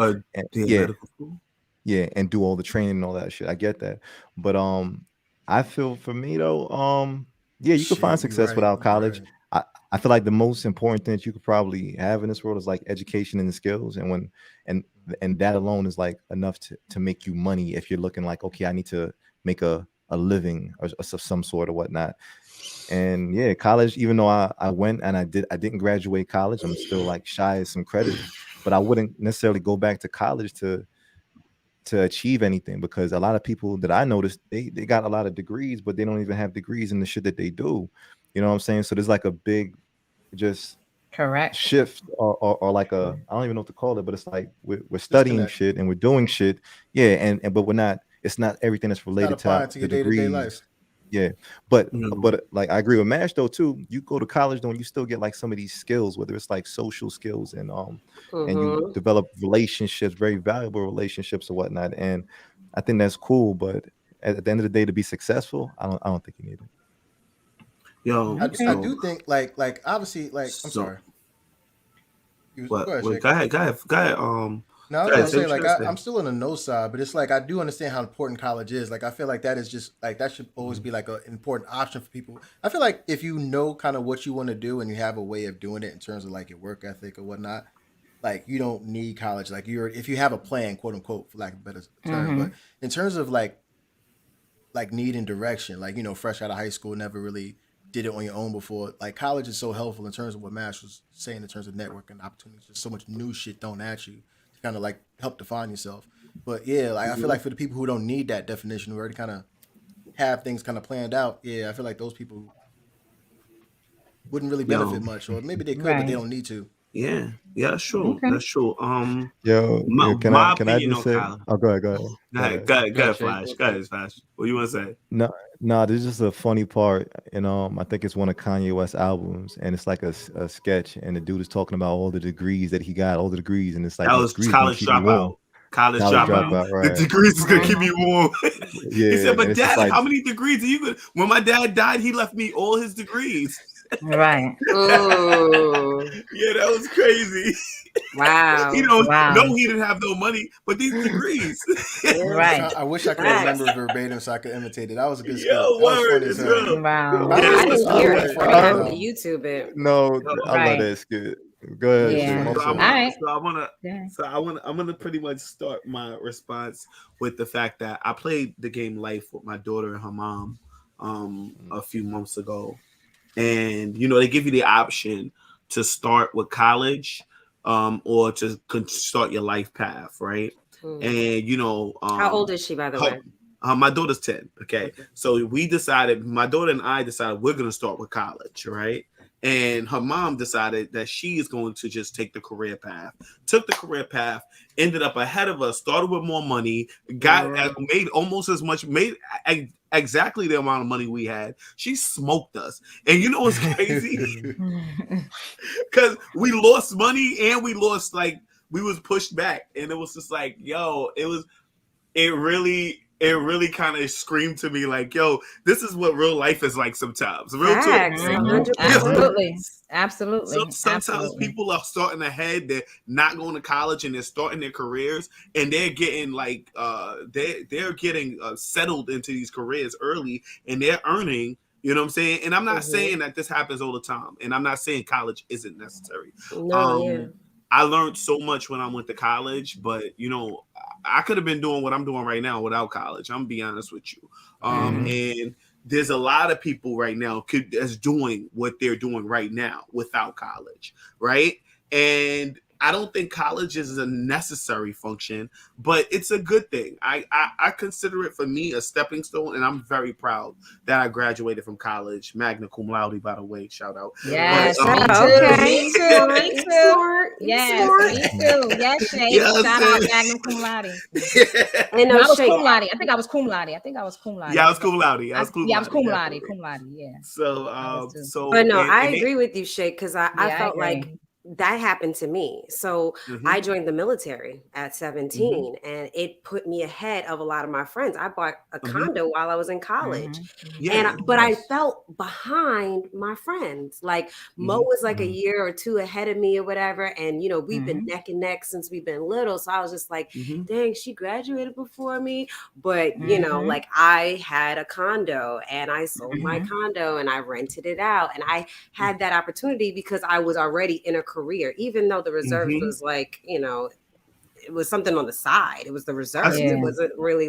Medical school. Yeah, and do all the training and all that shit. I get that. But I feel for me though, you can find success without college. I feel like the most important thing that you could probably have in this world is like education and the skills. And that alone is like enough to make you money if you're looking like, okay, I need to make a a living or some sort or whatnot. And yeah, college, even though I went and I didn't graduate college, I'm still like shy of some credits, but I wouldn't necessarily go back to college to achieve anything, because a lot of people that I noticed, they got a lot of degrees, but they don't even have degrees in the shit that they do. You know what I'm saying? So there's like a big just Correct. shift or like a, I don't even know what to call it, but it's like we're studying Disconnect. shit and we're doing shit. Yeah, and but we're not, it's not everything that's Not related applying to to the your day-to-day life. degrees. Yeah, but No. like I agree with Mash though too. You go to college though, and you still get like some of these skills, whether it's like social skills and you develop relationships, very valuable relationships or whatnot. And I think that's cool. But at the end of the day, to be successful, I don't think you need it. Yo, I do think like obviously like I'm So- sorry. what? Go ahead, Wait, Shake. go ahead. No, I was go ahead, gonna say say what like you're gonna say. I'm still on the no side, but it's like I do understand how important college is. Like I feel like that is just like that should always be like an important option for people. I feel like if you know kind of what you want to do and you have a way of doing it in terms of like your work ethic or whatnot, like you don't need college. Like if you have a plan, quote unquote, for lack of a better term. But in terms of like need and direction, like fresh out of high school, never really did it on your own before. Like college is so helpful in terms of what Mash was saying in terms of networking opportunities. There's so much new shit thrown at you to kind of like help define yourself. But yeah, like I feel like for the people who don't need that definition, who already kind of have things kind of planned out, yeah, I feel like those people wouldn't really benefit much, or maybe they could, but they don't need to. Yeah, that's true. Okay. That's true. Can My I opinion just on say? college. Oh, go ahead. Go ahead, Flash. Go ahead, Flash. What do you want to say? No, this is just a funny part. I think it's one of Kanye West's albums, and it's like a sketch, and the dude is talking about all the degrees that he got, all the degrees, and it's like That these was degrees gonna college keep you warm. dropout. College dropout. Right. The degrees is gonna keep me warm. Yeah, He said, and "But it's just Dad, like, how many degrees are you gonna?" When my dad died, he left me all his degrees. Right. Yeah, that was crazy. Wow. No, he didn't have no money, but these degrees. Right. I wish I could remember verbatim so I could imitate it. That was a good skit. Yo, That was word, funny it's as hell. real. Wow. I didn't hear it. funny, I have though. to YouTube it. no, I Right. love that skit. Go ahead. Yeah. Shake, my So fault. I'm gonna pretty much start my response with the fact that I played the game Life with my daughter and her mom a few months ago, and they give you the option to start with college or to start your life path, right? And how old is she, by the way? My daughter's 10. Okay, so my daughter and I decided we're gonna start with college, right? And her mom decided that she is going to just take the career path. Took the career path, ended up ahead of us, started with more money, made almost as much, made exactly the amount of money we had. She smoked us. And you know what's crazy? Because we lost money and we lost, we was pushed back. And it was just like, yo, it really kind of screamed to me like, yo, this is what real life is like sometimes. Real talk. Absolutely. Sometimes people are starting ahead, they're not going to college and they're starting their careers, and they're getting they're getting settled into these careers early, and they're earning. You know what I'm saying? And I'm not saying that this happens all the time, and I'm not saying college isn't necessary. I learned so much when I went to college, but I could have been doing what I'm doing right now without college. I'm gonna be honest with you. And there's a lot of people right now that's doing what they're doing right now without college, right? And I don't think college is a necessary function, but it's a good thing. I consider it, for me, a stepping stone, and I'm very proud that I graduated from college, magna cum laude, by the way. Shout out. Yes, But, me too. Yes, me too. Yes, Shay. Shout out magna cum laude. I was cum laude. I think I was cum laude. Yeah, I was cum laude. I was cum laude. Cum laude. Yeah. But no, I agree with you, Shay, because I felt like that happened to me. So I joined the military at 17 and it put me ahead of a lot of my friends. I bought a condo while I was in college. But I felt behind my friends. Like Mo was like a year or two ahead of me or whatever. And, we've been neck and neck since we've been little. So I was just like, dang, she graduated before me. But, I had a condo and I sold my condo and I rented it out. And I had that opportunity because I was already in a career, even though the reserves was it was something on the side. It was the reserves. It wasn't really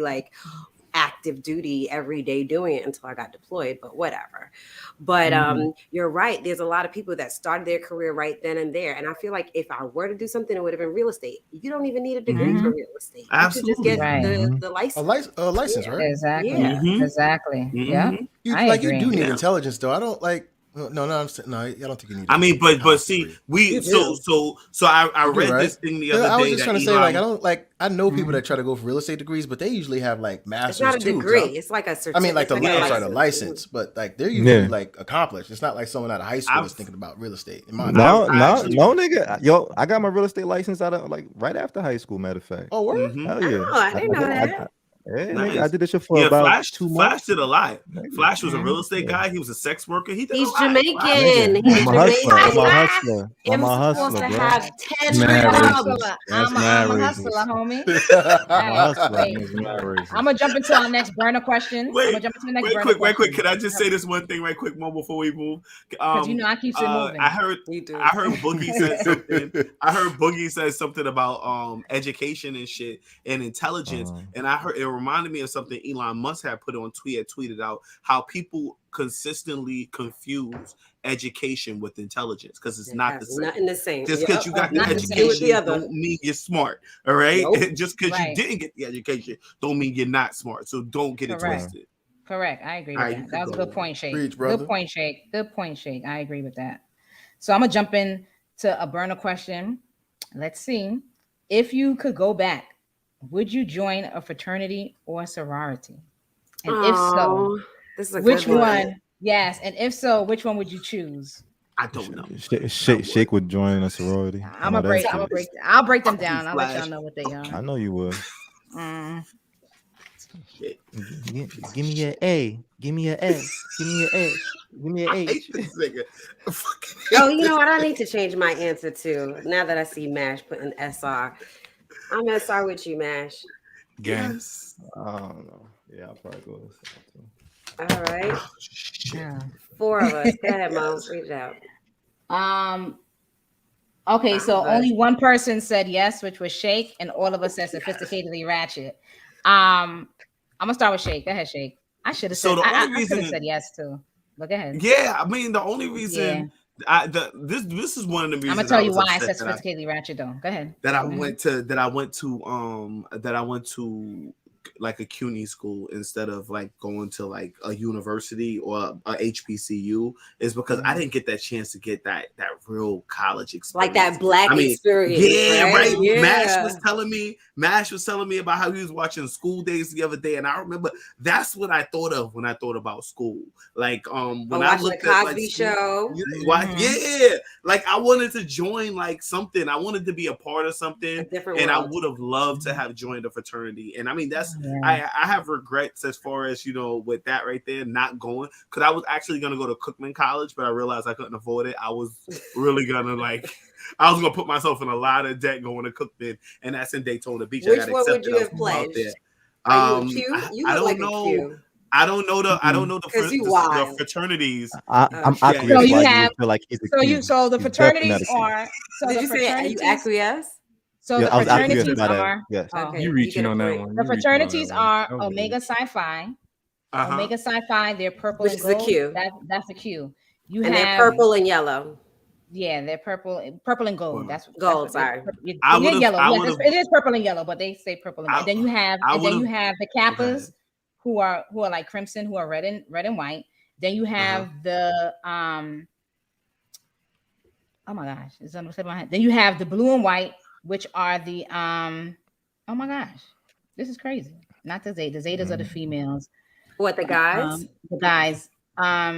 active duty every day doing it until I got deployed, but whatever. But you're right. There's a lot of people that started their career right then and there. And I feel like if I were to do something, it would have been real estate. You don't even need a degree for real estate. Absolutely. You should just get the license. A license, right? Exactly. Yeah. Exactly. Yeah. You I like agree. you do need intelligence though. I don't like no, I don't think you need. I mean, but see, we so I read this thing the other day. I was just trying to say, Elon, like, I don't like. I know people that try to go for real estate degrees, but they usually have like masters. It's not a too, degree. so. It's like a certificate. I mean, like the license, but like they're usually like accomplished. It's not like someone out of high school is thinking about real estate. No, nigga. Yo, I got my real estate license out of like right after high school. Matter of fact. Oh, word? Hell yeah. Oh, I didn't know that. Yeah, Nice. nigga, I did this shit for about 2 months. Flash did a lot. Flash was a real estate guy. He was a sex worker. He's Jamaican. I'm a hustler. I'm a hustler, bro. Have 10 jobs. I'm a hustler, homie. I'm gonna jump into our next burner question. Wait, quick. Can I just say this one thing right quick, Mo, before we move? Because I keep it moving. I heard Boogie said something. I heard Boogie said something about education and shit and intelligence, and I heard it reminded me of something Elon Musk had put on tweeted out how people consistently confuse education with intelligence because it's not the same. Nothing the same. Just because you got the education don't mean you're smart. All right. Nope. Just because you didn't get the education don't mean you're not smart. So don't get it twisted. Correct. I agree with that. That was a good point, Shake. Preach, good point, Shake. I agree with that. So I'm gonna jump in to a burner question. Let's see. If you could go back, would you join a fraternity or a sorority? And if so, this is a which good one? Yes, and if so, which one would you choose? I don't know. Shake would join a sorority. I'll break them down. I'll let y'all know what they are. I know you would. Give me an A. Give me an S. Give me an S. Give me an H. Oh, you know what? I need to change my answer too. Now that I see Mash putting SR. I'm gonna start with you, Mash. Yes. I don't know. Yeah, I'll probably go with that too. All right. 4 of us. Go ahead, Mom. Read it out. Okay, so only one person said yes, which was Shake, and all of us said sophisticatedly ratchet. I'm gonna start with Shake. Go ahead, Shake. I should have said. I should have said yes too. But go ahead. Yeah, I mean the only reason. This is one of the reasons. I'm gonna tell you why I said sophisticatedly ratchet though. Go ahead. That I went to like a CUNY school instead of like going to like a university or a HBCU is because I didn't get that chance to get that real college experience, like that black experience. Yeah, right. Yeah. Mash was telling me about how he was watching Schoool Dayze the other day, and I remember that's what I thought of when I thought about school. Like when I looked at the Cosby Show. Yeah, like I wanted to join like something. I wanted to be a part of something, and I would have loved to have joined a fraternity. And I mean that's. I have regrets as far as with that right there, not going because I was actually gonna go to Cookman College, but I realized I couldn't afford it. I was really gonna I was gonna put myself in a lot of debt going to Cookman, and that's in Daytona Beach. Which one would you have pledged? Are you cute? You look like a Q. I don't know the fraternities. I'm acquiesced. So you have feel like so the fraternities are. So did you say you acquiesce? So the fraternities are. Yes. Okay, you reaching on that one. The fraternities are Omega Psi-Phi. Omega Psi-Phi, they're purple and gold. Which is a Q. That's a Q. They're purple and yellow. Yeah, they're purple and gold. That's gold. Sorry, yellow. It is purple and yellow, but they say purple and gold. Then you have the Kappas, who are like crimson, who are red and white. Then you have the oh my gosh, it's on the tip of my head. Then you have the blue and white, which are the oh my gosh, this is crazy. Not the Zeta. The Zetas are the females. What, the guys? The guys. My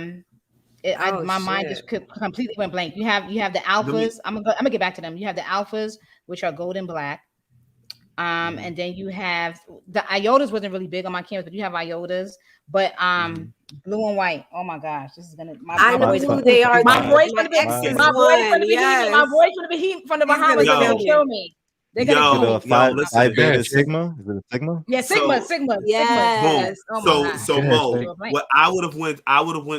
mind just completely went blank. You have the alphas. I'm gonna get back to them. You have the alphas, which are gold and black. And then you have the iotas. Wasn't really big on my campus, but you have iotas. But blue and white. Oh my gosh, this is gonna. I know who they are. My boy's gonna be heating from the Bahamas. They're gonna kill me. They're gonna kill me. Phi Beta Sigma. Is it a Sigma? Yeah, Sigma. Yes. So Mo, what I would have went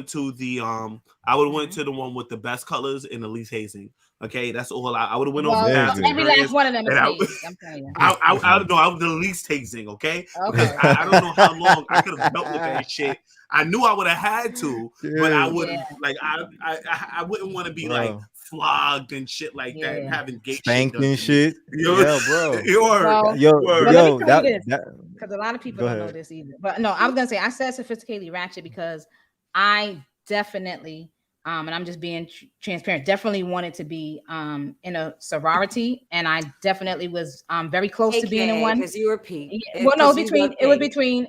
to the I would have went to the one with the best colors and the least hazing. Okay, that's all. I would have went Well, over Yeah, past yeah. every last one of them is and hazed. I'm telling you. I don't know. I would at least take Zing, okay? Because Okay. I don't know how long I could have dealt with that shit. I knew I would have had to, but I would have like I wouldn't want to be like flogged and shit like that and having gay spanked shit done and to me. shit. Yeah, bro. Well, Yo, let me yo, tell you this, that because a lot of people Go don't know ahead. this either. But no, I was gonna say I said sophisticatedly ratchet because I definitely, and I'm just being transparent, definitely wanted to be in a sorority, and I definitely was very close to being in one. Because you were Pete. Well, no, it was between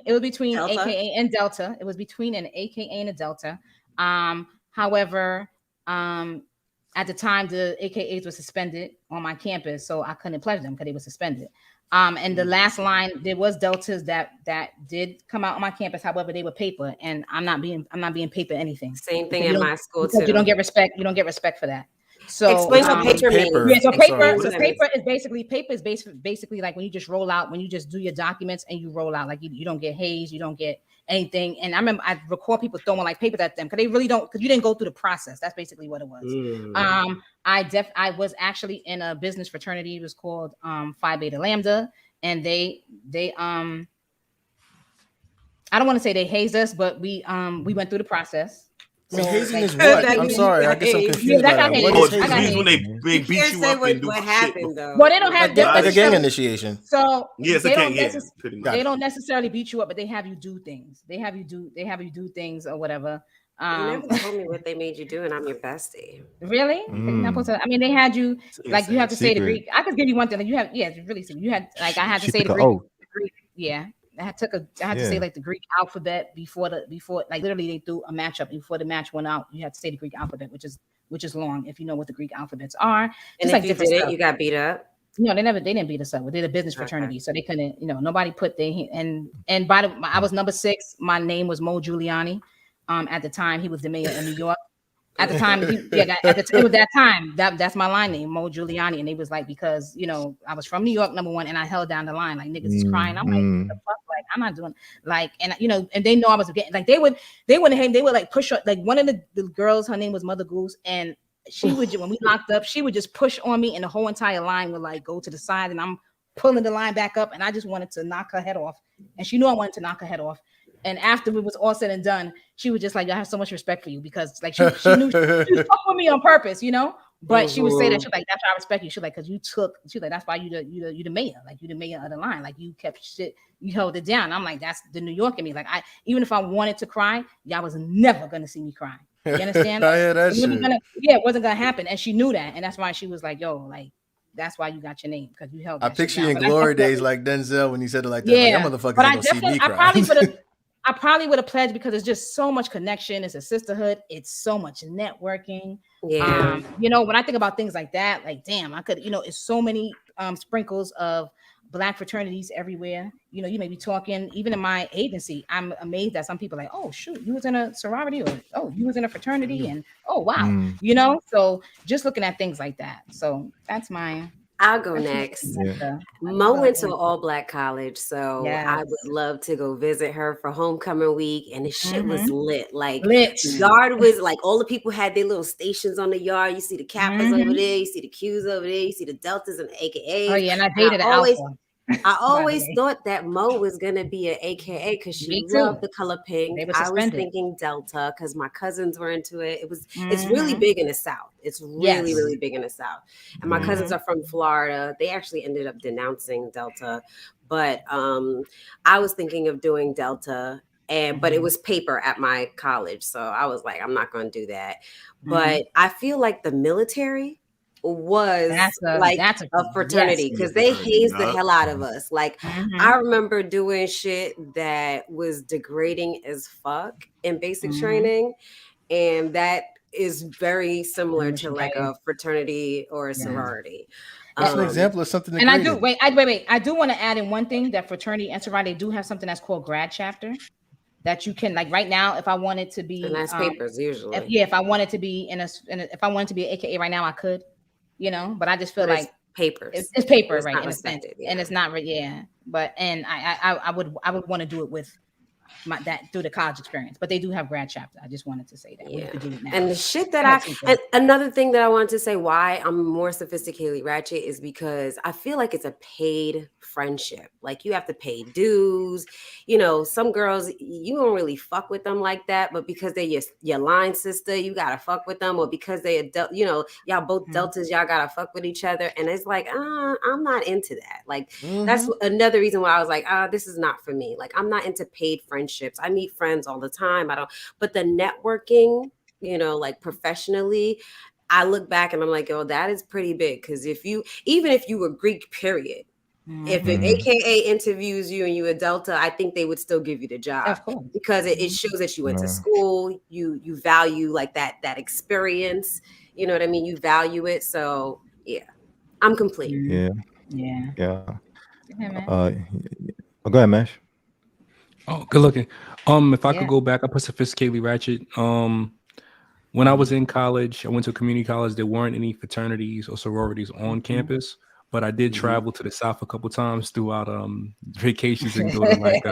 Delta? AKA and Delta. It was between an AKA and a Delta. However, at the time the AKAs were suspended on my campus, so I couldn't pledge them because they were suspended. And the last line, there was Deltas that did come out on my campus. However, they were paper, and I'm not being paper anything. Same thing in my school too. You don't get respect. You don't get respect for that. So explain what paper means. Yeah, so paper is basically like when you just roll out, when you just do your documents and you roll out, like you don't get hazed, you don't get anything. And I remember I record people throwing like papers at them because they really don't, because you didn't go through the process. That's basically what it was. I was actually in a business fraternity. It was called Phi Beta Lambda, and they I don't want to say they hazed us, but we went through the process. So, hazing is what? I'm sorry, I guess I'm confused by that. What is hazing? When they beat you up and do what shit. happened though. Well, they don't have like a gang initiation. So yes, they don't necessarily beat you up, but they have you do things. They have you do things or whatever. You never told me what they made you do, and I'm your bestie. Really? I mean, they had you like you have to say the Greek. I could give you one thing. Like you have, it's really simple. You had like I had to say the Greek. Yeah. I had to say like the Greek alphabet before like literally they threw a matchup before the match went out. You had to say the Greek alphabet, which is long if you know what the Greek alphabets are. And if you did it, you got beat up. No, they didn't beat us up. We did a business fraternity, so they couldn't, nobody put their and by the I was number 6. My name was Mo Giuliani. At the time, he was the mayor of New York. At the time, it was that time. That's my line name, Mo Giuliani, and it was like because I was from New York, number 1, and I held down the line like niggas is crying. I'm like, what the fuck? Like I'm not doing like, and and they know I was getting like they would like push like one of the girls, her name was Mother Goose, and she would when we locked up, she would just push on me, and the whole entire line would like go to the side, and I'm pulling the line back up, and I just wanted to knock her head off, and she knew I wanted to knock her head off. And after it was all said and done, she was just like, I have so much respect for you because like she knew she was fucking with me on purpose, But she would say that she's like, that's why I respect you. She's like, because she's like, that's why you the mayor, like you the mayor of the line, like you kept shit, you held it down. I'm like, that's the New York in me. Like even if I wanted to cry, y'all was never gonna see me cry. You understand? I hear that shit. It wasn't gonna happen, and she knew that, and that's why she was like, yo, like. That's why you got your name because you held. I picture you in Glory Days like Denzel when he said it like that. Yeah, like, motherfuckers ain't gonna see me cry. I probably would have pledged because it's just so much connection. It's a sisterhood. It's so much networking. Yeah. When I think about things like that, like, damn, I could, it's so many sprinkles of Black fraternities everywhere. You may be talking, even in my agency, I'm amazed that some people are like, oh, shoot, you was in a sorority or, oh, you was in a fraternity and, oh, wow. So just looking at things like that. So that's mine. I'll go next. Yeah. Mo went to an all-Black college, so I would love to go visit her for homecoming week, and the shit was lit. Like the yard was like all the people had their little stations on the yard. You see the Kappas over there, you see the Qs over there, you see the Deltas and the AKAs. Oh yeah, and I dated an Alpha. I always thought that Mo was gonna be an AKA because she loved the color pink. I was thinking Delta because my cousins were into it. It's really big in the South. It's really, really big in the South. And my cousins are from Florida. They actually ended up denouncing Delta. But I was thinking of doing Delta, but it was paper at my college. So I was like, I'm not gonna do that. But I feel like the military was that's a fraternity because they hazed the hell out of us. Like I remember doing shit that was degrading as fuck in basic training, and that is very similar to like a fraternity or a sorority. That's an example of something. And I do wait. I do want to add in one thing that fraternity and sorority do have something that's called grad chapter. That you can like right now, if I wanted to be, and that's papers usually. If I wanted to be if I wanted to be an AKA right now, I could. But I just feel like papers. It's paper, it's right? In a sense, and it's not, but and I would want to do it with through the college experience, but they do have grad chapter. I just wanted to say that. Yeah. We could do it now. And the shit that and another thing that I wanted to say why I'm more sophisticatedly ratchet is because I feel like it's a paid friendship. Like you have to pay dues. You know, some girls you don't really fuck with them like that, but because they're your line sister, you gotta fuck with them, or because they adult, you know, y'all both deltas, y'all gotta fuck with each other. And it's like, I'm not into that. Like that's another reason why I was like, this is not for me. Like I'm not into paid friendships. I meet friends all the time. But the networking, you know, like professionally, I look back and I'm like, oh, that is pretty big. Because even if you were Greek, period, if an AKA interviews you and you a Delta, I think they would still give you the job. Of course. Because it shows that you went to school, you value like that experience. You know what I mean? You value it. So yeah, I'm complete. Yeah. Yeah. Go ahead, Mesh. Oh, good looking. If I could go back, I put sophisticatedly ratchet. When I was in college, I went to a community college. There weren't any fraternities or sororities on campus, but I did travel to the South a couple times throughout vacations and go to like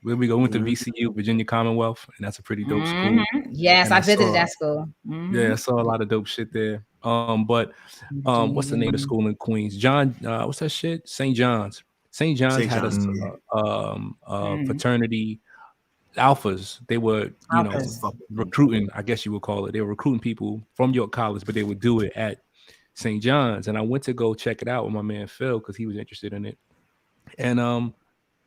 where we went to VCU, Virginia Commonwealth, and that's a pretty dope school. Yes, And I visited that school. Yeah, I saw a lot of dope shit there. But what's the name of the school in Queens? What's that shit? St. John's. St. John's had a fraternity alphas. They were, you know, recruiting, I guess you would call it. They were recruiting people from York College, but they would do it at St. John's. And I went to go check it out with my man Phil because he was interested in it. And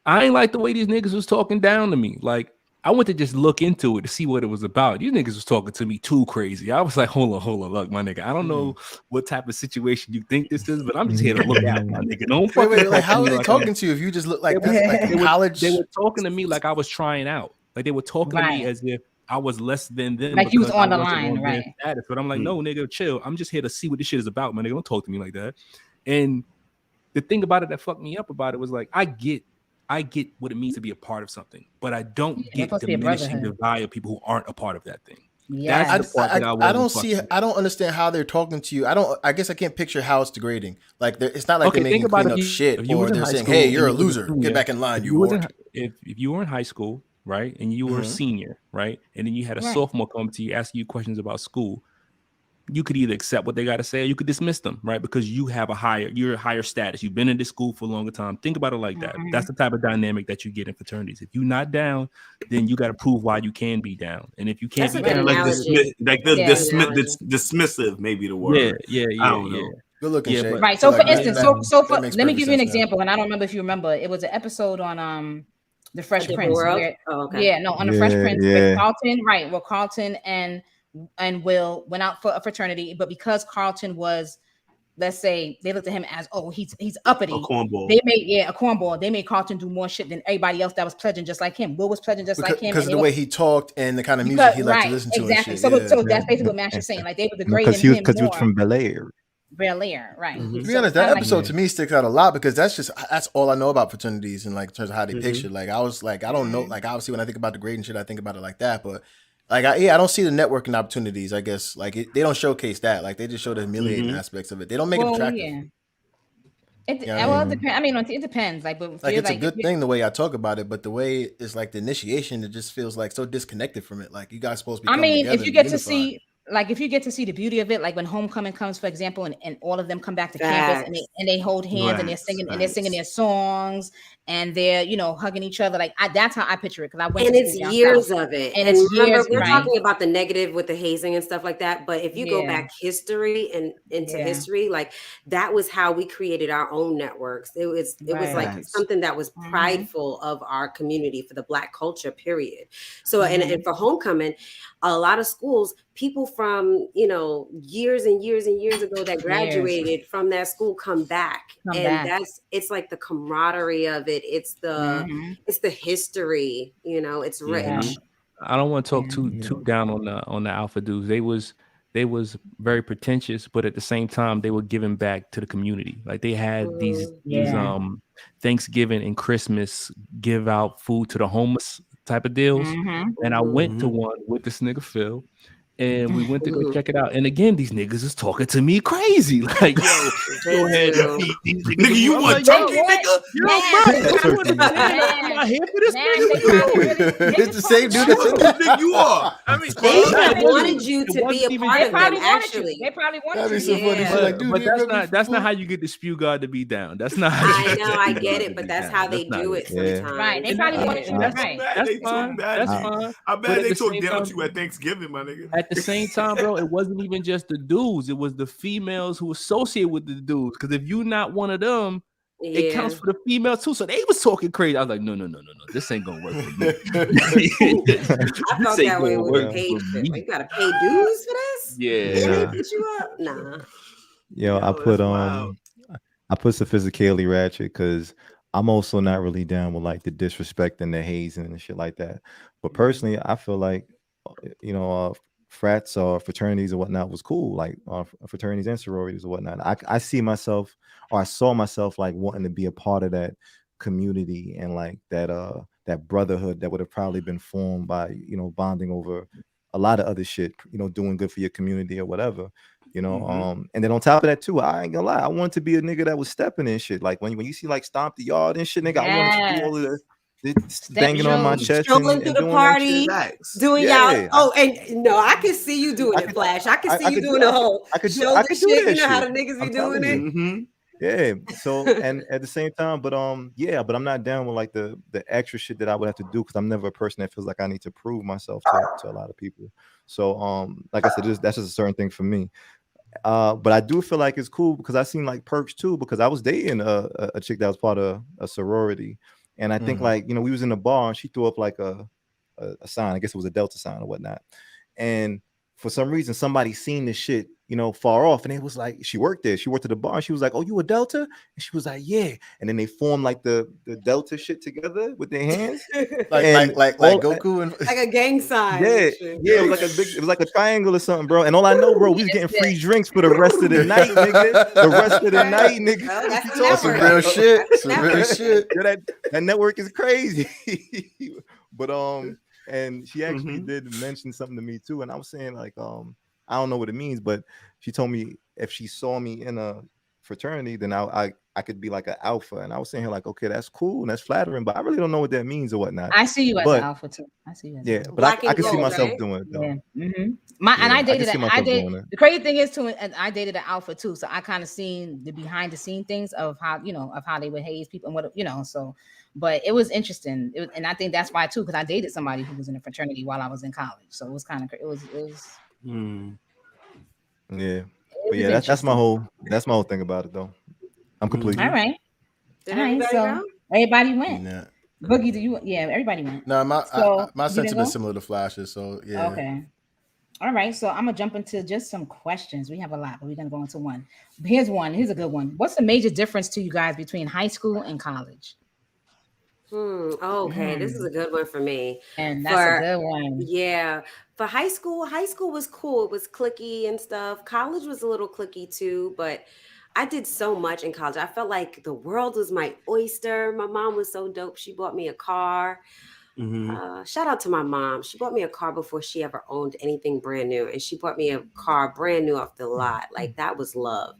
I ain't like the way these niggas was talking down to me. Like, I went to just look into it to see what it was about. These niggas was talking to me too crazy. I was like, hold on, look, my nigga. I don't know what type of situation you think this is, but I'm just here to look out, my nigga. Don't wait, like how are they talking to you if you just look like that's like in college? They were talking to me like I was trying out. Like they were talking to me as if I was less than them. Like you was on the line, right? Status. But I'm like, no, nigga, chill. I'm just here to see what this shit is about, my nigga. Don't talk to me like that. And the thing about it that fucked me up about it was like, I get what it means to be a part of something, but I don't get diminishing the value of people who aren't a part of that thing. Yeah, that's the part that I don't understand how they're talking to you. I guess I can't picture how it's degrading. Like it's not like they're making clean up shit or they're saying, hey, you're a loser. Get back in line. If you were in high school, right, and you were a senior, right, and then you had a sophomore come to you asking you questions about school, you could either accept what they got to say or you could dismiss them, right? Because you're a higher status. You've been in this school for a longer time. Think about it like that. That's the type of dynamic that you get in fraternities. If you're not down, then you got to prove why you can be down. And if you can't be down, dismissive, maybe the word. Yeah. I don't know. Good looking shit. Right. So for instance, let me give you an example, and I don't remember if you remember. It was an episode on the Fresh Prince. Where, on the Fresh Prince with Carlton, right? Well, Carlton and Will went out for a fraternity, but because Carlton was, let's say, they looked at him as, he's uppity. A cornball. They made a cornball. They made Carlton do more shit than everybody else that was pledging just like him. Will was pledging just like him because of the way he talked and the kind of music he liked to listen to. Exactly. So that's basically what Mash is saying. Like they were degrading him because he was from Bel Air. Right. To be honest, that episode to me sticks out a lot because that's all I know about fraternities and like in terms of how they picture. Like I was like, I don't know. Like obviously when I think about the grading shit, I think about it like that, but. Like I don't see the networking opportunities. I guess like they don't showcase that. Like they just show the humiliating aspects of it. They don't make it attractive. Yeah. It depends. I mean, it depends. Like, but it's a good thing the way I talk about it, but the way it's like the initiation, it just feels like so disconnected from it. Like you guys supposed to be. I mean, if you get to see. Like if you get to see the beauty of it, like when homecoming comes, for example, and all of them come back to campus and they hold hands and they're singing their songs and they're hugging each other. Like that's how I picture it because I went and to it's years of it. And remember, we're talking about the negative with the hazing and stuff like that. But if you go back history and into history, like that was how we created our own networks. It was like something that was prideful of our community for the Black culture, period. So and for homecoming, a lot of schools, people from years and years and years ago that graduated from that school come back. It's like the camaraderie of it. It's the history, it's rich. I don't want to talk too down on the alpha dudes. They was very pretentious, but at the same time they were giving back to the community. Like they had these Thanksgiving and Christmas give out food to the homeless type of deals. And I went to one with this nigga Phil, And we went to go check it out. And again, these niggas is talking to me crazy. Like, yo, go ahead and feed these niggas. Nigga, you want turkey, nigga? I'm not here for this nigga. It's the same dude Who you think you are? I mean, they wanted you to be a part of them, actually. They probably wanted That'd be you. so funny. Like, dude, but that's not how you get the spew God to be down. That's not how I know, I get it, but that's how they do it sometimes. Right. They probably wanted you. That's Right. That's fine. That's fine. I But bet at they the took same down time- to you at Thanksgiving, my nigga. At the same time, bro, it wasn't even just the dudes. It was the females who associate with the dudes. Because if you're not one of them, it counts for the females too. So they was talking crazy. I was like, no. This ain't gonna work for me. I felt that way with the paid shit. You gotta pay dues for this? Yeah. They put you up? Nah. Yo, I put sophisticatedly ratchet because I'm also not really down with like the disrespect and the hazing and shit like that. But personally, I feel like frats or fraternities and whatnot was cool, like fraternities and sororities and whatnot. I see myself, or I saw myself like wanting to be a part of that community and like that brotherhood that would have probably been formed by bonding over a lot of other shit, doing good for your community or whatever, and then on top of that too, I ain't gonna lie, I wanted to be a nigga that was stepping in shit, like when you see like Stomp the Yard and shit, nigga, I wanted to do all of banging on my chest, strolling through the party, doing y'all. Oh, and no, I can see you doing it, Flash. I can see you doing the whole shoulder shit. You know how the niggas be doing it. Yeah. So and at the same time, but but I'm not down with like the extra shit that I would have to do because I'm never a person that feels like I need to prove myself to a lot of people. So like I said, that's just a certain thing for me. But I do feel like it's cool because I seen like perks too, because I was dating a chick that was part of a sorority. And I think like, we was in the bar and she threw up like a sign. I guess it was a Delta sign or whatnot. And for some reason, somebody seen this shit, far off. And it was like, she worked there. She worked at the bar. And she was like, oh, you a Delta? And she was like, yeah. And then they formed like the Delta shit together with their hands. like Goku and like a gang sign. Yeah. It was like a triangle or something, bro. And all I know, bro, we was getting free drinks for the rest of the night, nigga. The rest of the night, nigga. Oh, that's some real shit. Some real shit. Yeah, that network is crazy. But and she actually did mention something to me too. And I was saying like, I don't know what it means, but she told me if she saw me in a fraternity, then I could be like an alpha. And I was saying her like, okay, that's cool and that's flattering, but I really don't know what that means or whatnot. I see you as an alpha too. I see you as an alpha. But I can see myself doing it though. Yeah. And I dated the crazy thing is too, I dated an alpha too. So I kind of seen the behind the scene things of how, of how they would haze people and what, so. But it was interesting, and I think that's why too, because I dated somebody who was in a fraternity while I was in college, so it was kind of yeah. But yeah, that's my whole thing about it though. I'm completely all right. So everybody went. Yeah. Boogie, do you? Yeah, everybody went. No, my sentiment's similar to Flash's, so yeah. Okay. All right, so I'm gonna jump into just some questions. We have a lot, but we're gonna go into one. Here's one. Here's a good one. What's the major difference to you guys between high school and college? Okay, this is a good one for me. And that's a good one. Yeah. For high school was cool. It was cliquey and stuff. College was a little cliquey too, but I did so much in college. I felt like the world was my oyster. My mom was so dope. She bought me a car. Shout out to my mom. She bought me a car before she ever owned anything brand new. And she bought me a car brand new off the lot. Like that was love.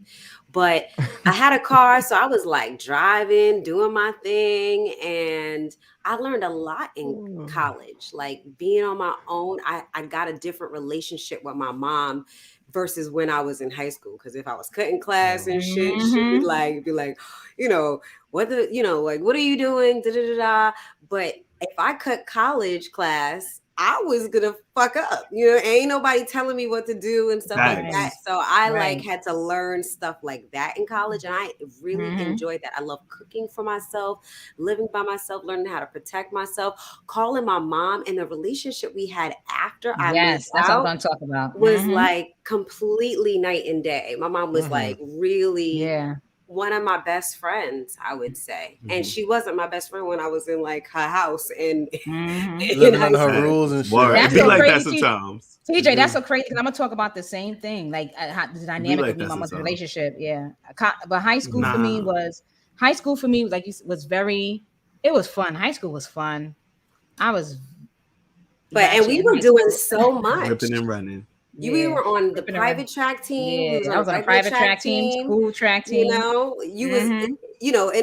But I had a car, so I was like driving, doing my thing. And I learned a lot in college, like being on my own. I got a different relationship with my mom versus when I was in high school. Because if I was cutting class and shit, she'd be like, what are you doing? Da, da, da, da. But if I cut college class, I was gonna fuck up. Ain't nobody telling me what to do and stuff like that. So I had to learn stuff like that in college, and I really enjoyed that. I love cooking for myself, living by myself, learning how to protect myself, calling my mom, and the relationship we had after I moved that's out what I'm talking about. was like completely night and day. My mom was like really one of my best friends, I would say. And she wasn't my best friend when I was in like her house and living under her rules and shit. It'd be like that sometimes. TJ, that's so crazy because I'm gonna talk about the same thing, like the dynamic of my mom's relationship. Yeah, but high school for me was like was very. It was fun. High school was fun. I was, and we were doing so much. Ripping and running. We were on the Flipping around. private track team. We was Yeah, on I a was on a regular private track team, school track You team. know, you was in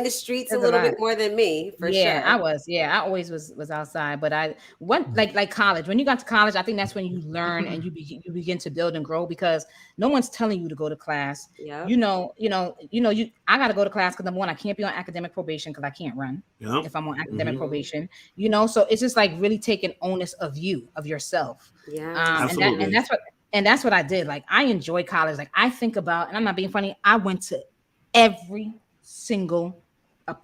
the streets a There's a little bit lot. more than me, for Yeah, I sure. was. Yeah, I always was outside, but I went like college. When you got to college, I think that's when you learn and you begin to build and grow because no one's telling you to go to class. Yeah. I got to go to class because number one, I can't be on academic probation because I can't run if I'm on academic probation. So it's just like really taking onus of yourself. Yeah. Absolutely. And that's what I did. Like I enjoy college. Like I think about, and I'm not being funny, I went to every single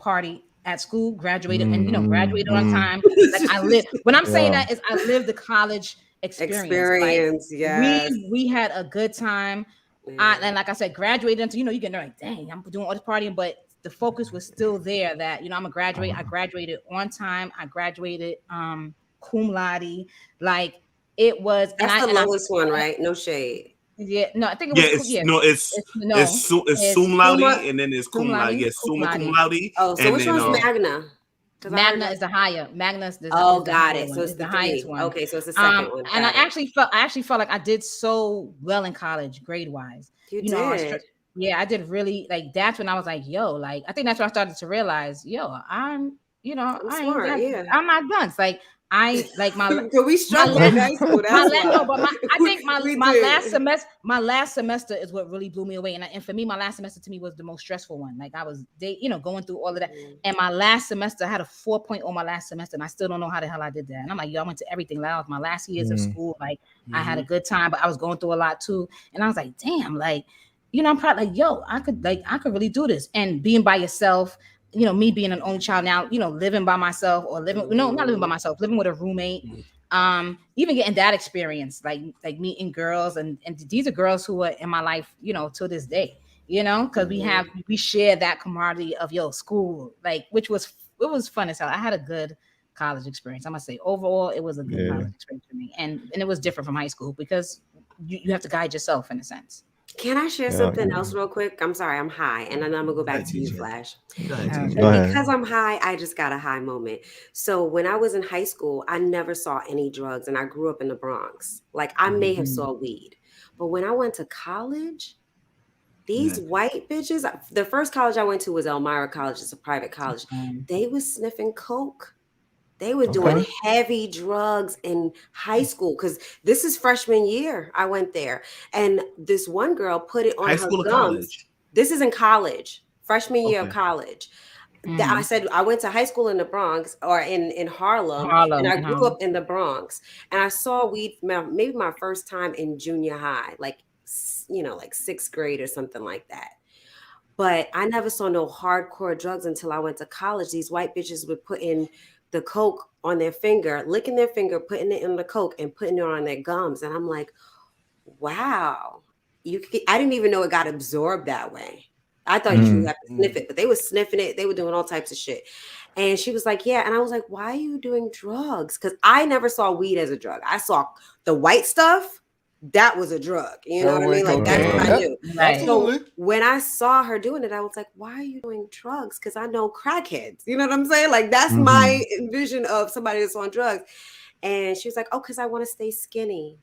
party at school, graduated, and graduated on time. Like I lived. When I'm saying that is I lived the college experience. Like, we had a good time. And like I said, graduated until you get there like, dang, I'm doing all this partying, but the focus was still there that I'm gonna graduate. I graduated on time. I graduated cum laude. Like it was. That's the lowest one, right? No shade. Yeah, no, I think it was. It's sum laude and then it's cum laude. Yes, summa cum laude. Oh, so which one's Magna? Magna is the higher. Magna is the got it. one. So it's the highest one. Okay, so it's the second one. And I actually felt like I did so well in college, grade wise. You did. I did really like. That's when I was like, yo, like I think that's when I started to realize, yo, I'm smart, I'm not dunce. Like I like my. We struggled in high school. I think my last semester is what really blew me away. And for me, my last semester to me was the most stressful one. Like I was, going through all of that. And my last semester, I had a 4.0 my last semester, and I still don't know how the hell I did that. And I'm like, yo, I went to everything. That was my last years of school. Like I had a good time, but I was going through a lot too. And I was like, damn, like, I'm proud. Like, yo, I could really do this. And being by yourself. Me being an only child now, living by myself or not living by myself, living with a roommate, even getting that experience, like meeting girls and these are girls who are in my life, to this day, because we share that camaraderie of school, like, it was fun as hell. I had a good college experience. I must say overall, it was a good college experience for me. And it was different from high school because you have to guide yourself in a sense. Can I share something else real quick? I'm sorry, I'm high, and then I'm gonna go back to you, Flash. Go ahead. Because I'm high, I just got a high moment. So when I was in high school, I never saw any drugs, and I grew up in the Bronx. Like I may have saw weed, but when I went to college, these white bitches. The first college I went to was Elmira College. It's a private college. They was sniffing coke. They were doing heavy drugs in high school because this is freshman year. I went there, and this one girl put it on high her school or gums. college? This is in college, freshman year of college. I said I went to high school in the Bronx or in Harlem, and I grew up in the Bronx, and I saw weed maybe my first time in junior high, like like sixth grade or something like that. But I never saw no hardcore drugs until I went to college. These white bitches would put in the coke on their finger, licking their finger, putting it in the coke and putting it on their gums. And I'm like, wow, I didn't even know it got absorbed that way. I thought you have to sniff it, but they were sniffing it. They were doing all types of shit. And she was like, yeah. And I was like, why are you doing drugs? Because I never saw weed as a drug. I saw the white stuff. That was a drug. You know what I mean? Like that's what I knew. Right. So when I saw her doing it, I was like, why are you doing drugs? Because I know crackheads. You know what I'm saying? Like that's my vision of somebody that's on drugs. And she was like, oh, because I want to stay skinny.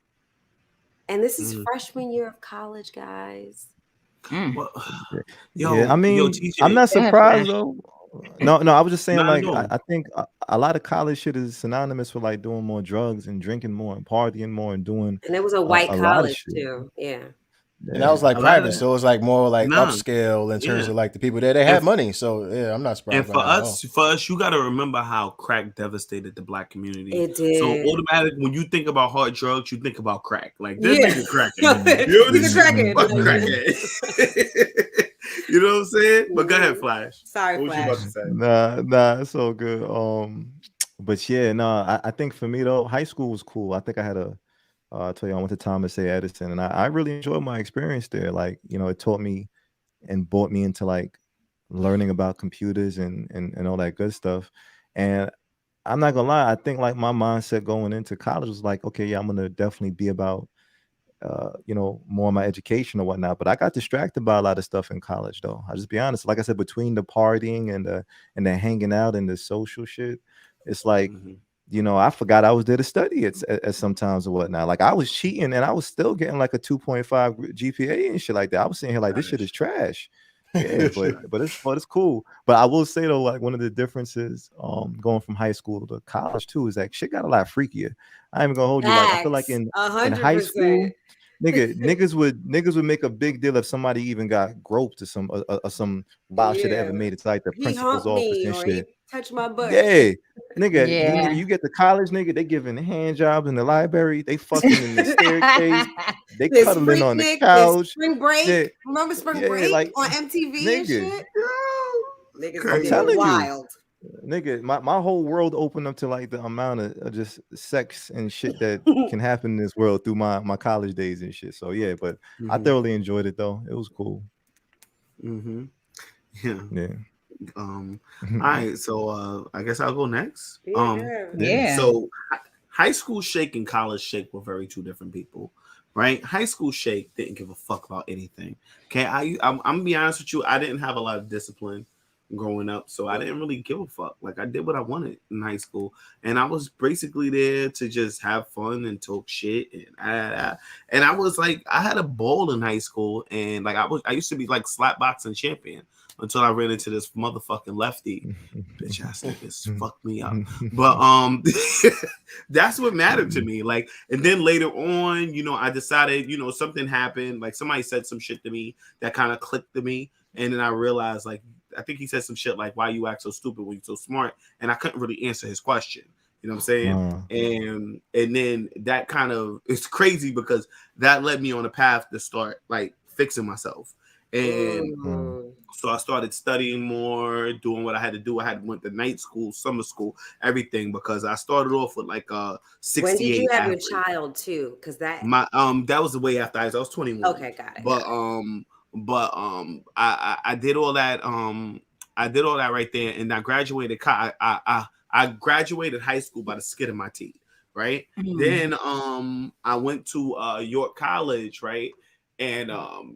And this is freshman year of college, guys. Well, I mean, I'm not surprised though. No, I was just saying, I think a lot of college shit is synonymous with like doing more drugs and drinking more and partying more and doing. And it was a white college too. Yeah. And that was like private, so it was like more like upscale in terms of like the people there. They had money, so yeah, I'm not surprised. And for us, you got to remember how crack devastated the black community. It did. So automatically, when you think about hard drugs, you think about crack. Like this nigga cracking. He's a crackhead. You know what I'm saying? But go ahead, Flash. Sorry, what Flash. Was you about to say? Nah, it's so good. But yeah, I think for me though, high school was cool. I think I had I tell you, I went to Thomas A. Edison, and I really enjoyed my experience there. Like, it taught me and brought me into like learning about computers and all that good stuff. And I'm not gonna lie, I think like my mindset going into college was like, okay, yeah, I'm gonna definitely be about more of my education or whatnot. But I got distracted by a lot of stuff in college though. I'll just be honest. Like I said, between the partying and the hanging out and the social shit, it's like I forgot I was there to study at sometimes or whatnot. Like I was cheating and I was still getting like a 2.5 GPA and shit like that. I was sitting here like this shit is trash. Yeah, but it's cool. But I will say though, like one of the differences going from high school to college too is like shit got a lot freaking. I ain't even gonna hold you. Like I feel like in high school, 100%. niggas would make a big deal if somebody even got groped or some wild shit that ever made it to like the He principal's humped office me and or he shit. touched my butt. Yeah, nigga, Yeah. you get to college, nigga, they giving hand jobs in the library, they fucking in the staircase, they This cuddling on the Freaknik, this couch. Spring Break. Yeah, Remember Spring yeah, Break like on MTV and nigga, shit? Niggas I'm did telling you, wild. nigga, my whole world opened up to like the amount of just sex and shit that can happen in this world through my college days and shit. So yeah, but I thoroughly enjoyed it though. It was cool. Yeah. Yeah. All right, so I guess I'll go next. Yeah. So high school Shake and college Shake were very two different people, right? High school Shake didn't give a fuck about anything. Okay, I'm gonna be honest with you, I didn't have a lot of discipline growing up, so I didn't really give a fuck. Like I did what I wanted in high school, and I was basically there to just have fun and talk shit, and I was like, I had a ball in high school, and like I used to be like slap boxing champion. Until I ran into this motherfucking lefty, bitch ass niggas fucked me up. But that's what mattered to me. Like, and then later on, I decided, something happened. Like somebody said some shit to me that kind of clicked to me, and then I realized, like, I think he said some shit like, "Why you act so stupid when you're so smart?" And I couldn't really answer his question. You know what I'm saying? And then that kind of it's crazy because that led me on a path to start like fixing myself. And so I started studying more, doing what I had to do. I had went to night school, summer school, everything because I started off with like a 68. When did you have average. your child too? Because that that was the way after I was 21. Okay, got it. But I did all that. I did all that right there, and I graduated. I graduated high school by the skin of my teeth. Right. Then I went to York College. Right. And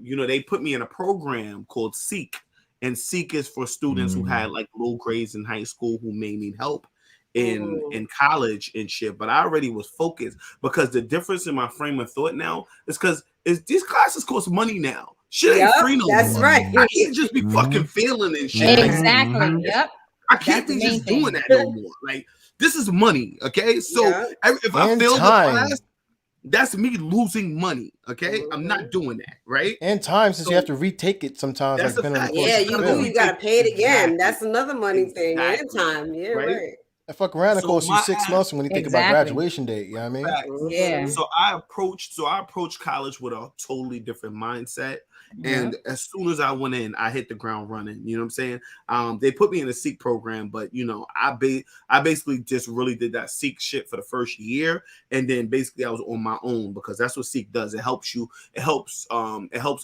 they put me in a program called Seek, and Seek is for students who had like low grades in high school who may need help in college and shit. But I already was focused because the difference in my frame of thought now is because these classes cost money now. Shit ain't free no more. That's right. I can't just be fucking failing and shit. Exactly. Yep. I can't be just doing that no more. Like this is money, okay? So if I fail the class, that's me losing money. Okay, I'm not doing that, right? And time since you have to retake it sometimes. That's like, a fact. Yeah, you do. You gotta pay it again. That's another money thing. And time. Yeah, right. I fuck around and cost you 6 months when you think about graduation date. You know what I mean? Yeah. So I approached college with a totally different mindset. And as soon as I went in, I hit the ground running. You know what I'm saying? They put me in a Seek program, but I basically just really did that Seek shit for the first year, and then basically I was on my own because that's what Seek does. It helps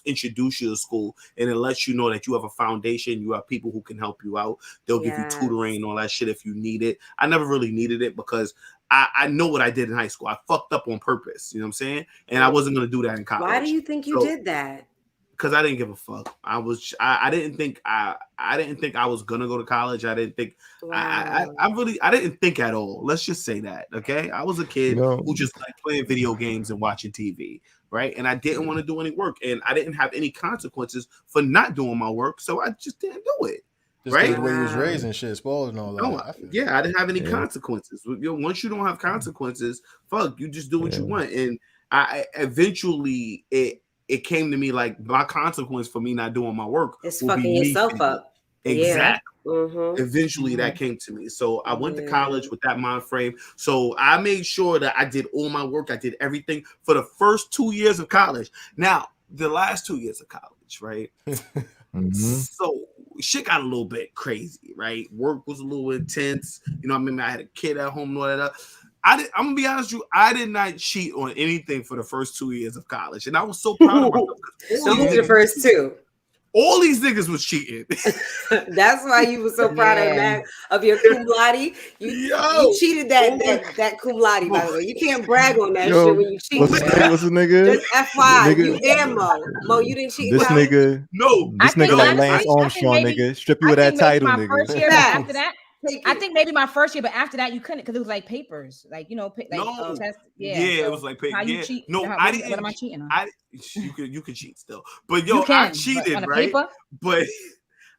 introduce you to school, and it lets you know that you have a foundation. You have people who can help you out. They'll give you tutoring and all that shit if you need it. I never really needed it because I know what I did in high school. I fucked up on purpose. You know what I'm saying? And I wasn't gonna do that in college. Why do you think you did that? Because I didn't give a fuck. I didn't think I was gonna go to college. I didn't think I didn't think at all. Let's just say that. Okay. I was a kid who just liked playing video games and watching TV. Right. And I didn't want to do any work. And I didn't have any consequences for not doing my work. So I just didn't do it. Just right? The way you was raised and shit, spoiled and all that. No, I didn't have any consequences. Once you don't have consequences, fuck, you just do what you want. And I eventually it came to me like my consequence for me not doing my work. It's fucking yourself up. Exactly. Eventually that came to me. So I went to college with that mind frame. So I made sure that I did all my work. I did everything for the first 2 years of college. Now, the last 2 years of college, right? So shit got a little bit crazy, right? Work was a little intense. You know, I mean, I had a kid at home and all that. I'm gonna be honest with you, I did not cheat on anything for the first 2 years of college, and I was so proud of myself. Those are the first two. All these niggas was cheating. That's why you were so proud of your cum laude. You cheated that cum laude, by the way. You can't brag on that shit when you cheat. What's the nigga? Just FYI, you and Mo. You didn't cheat. This nigga, no. This nigga like Lance Armstrong, nigga. Strip you of that title, nigga. First year after that. I think maybe my first year, but after that you couldn't because it was like papers, like No. test. Yeah, so it was like how you cheat? No, What I didn't. What am I cheating on? You could cheat still, but You yo, I can, but cheated, on a right? paper? But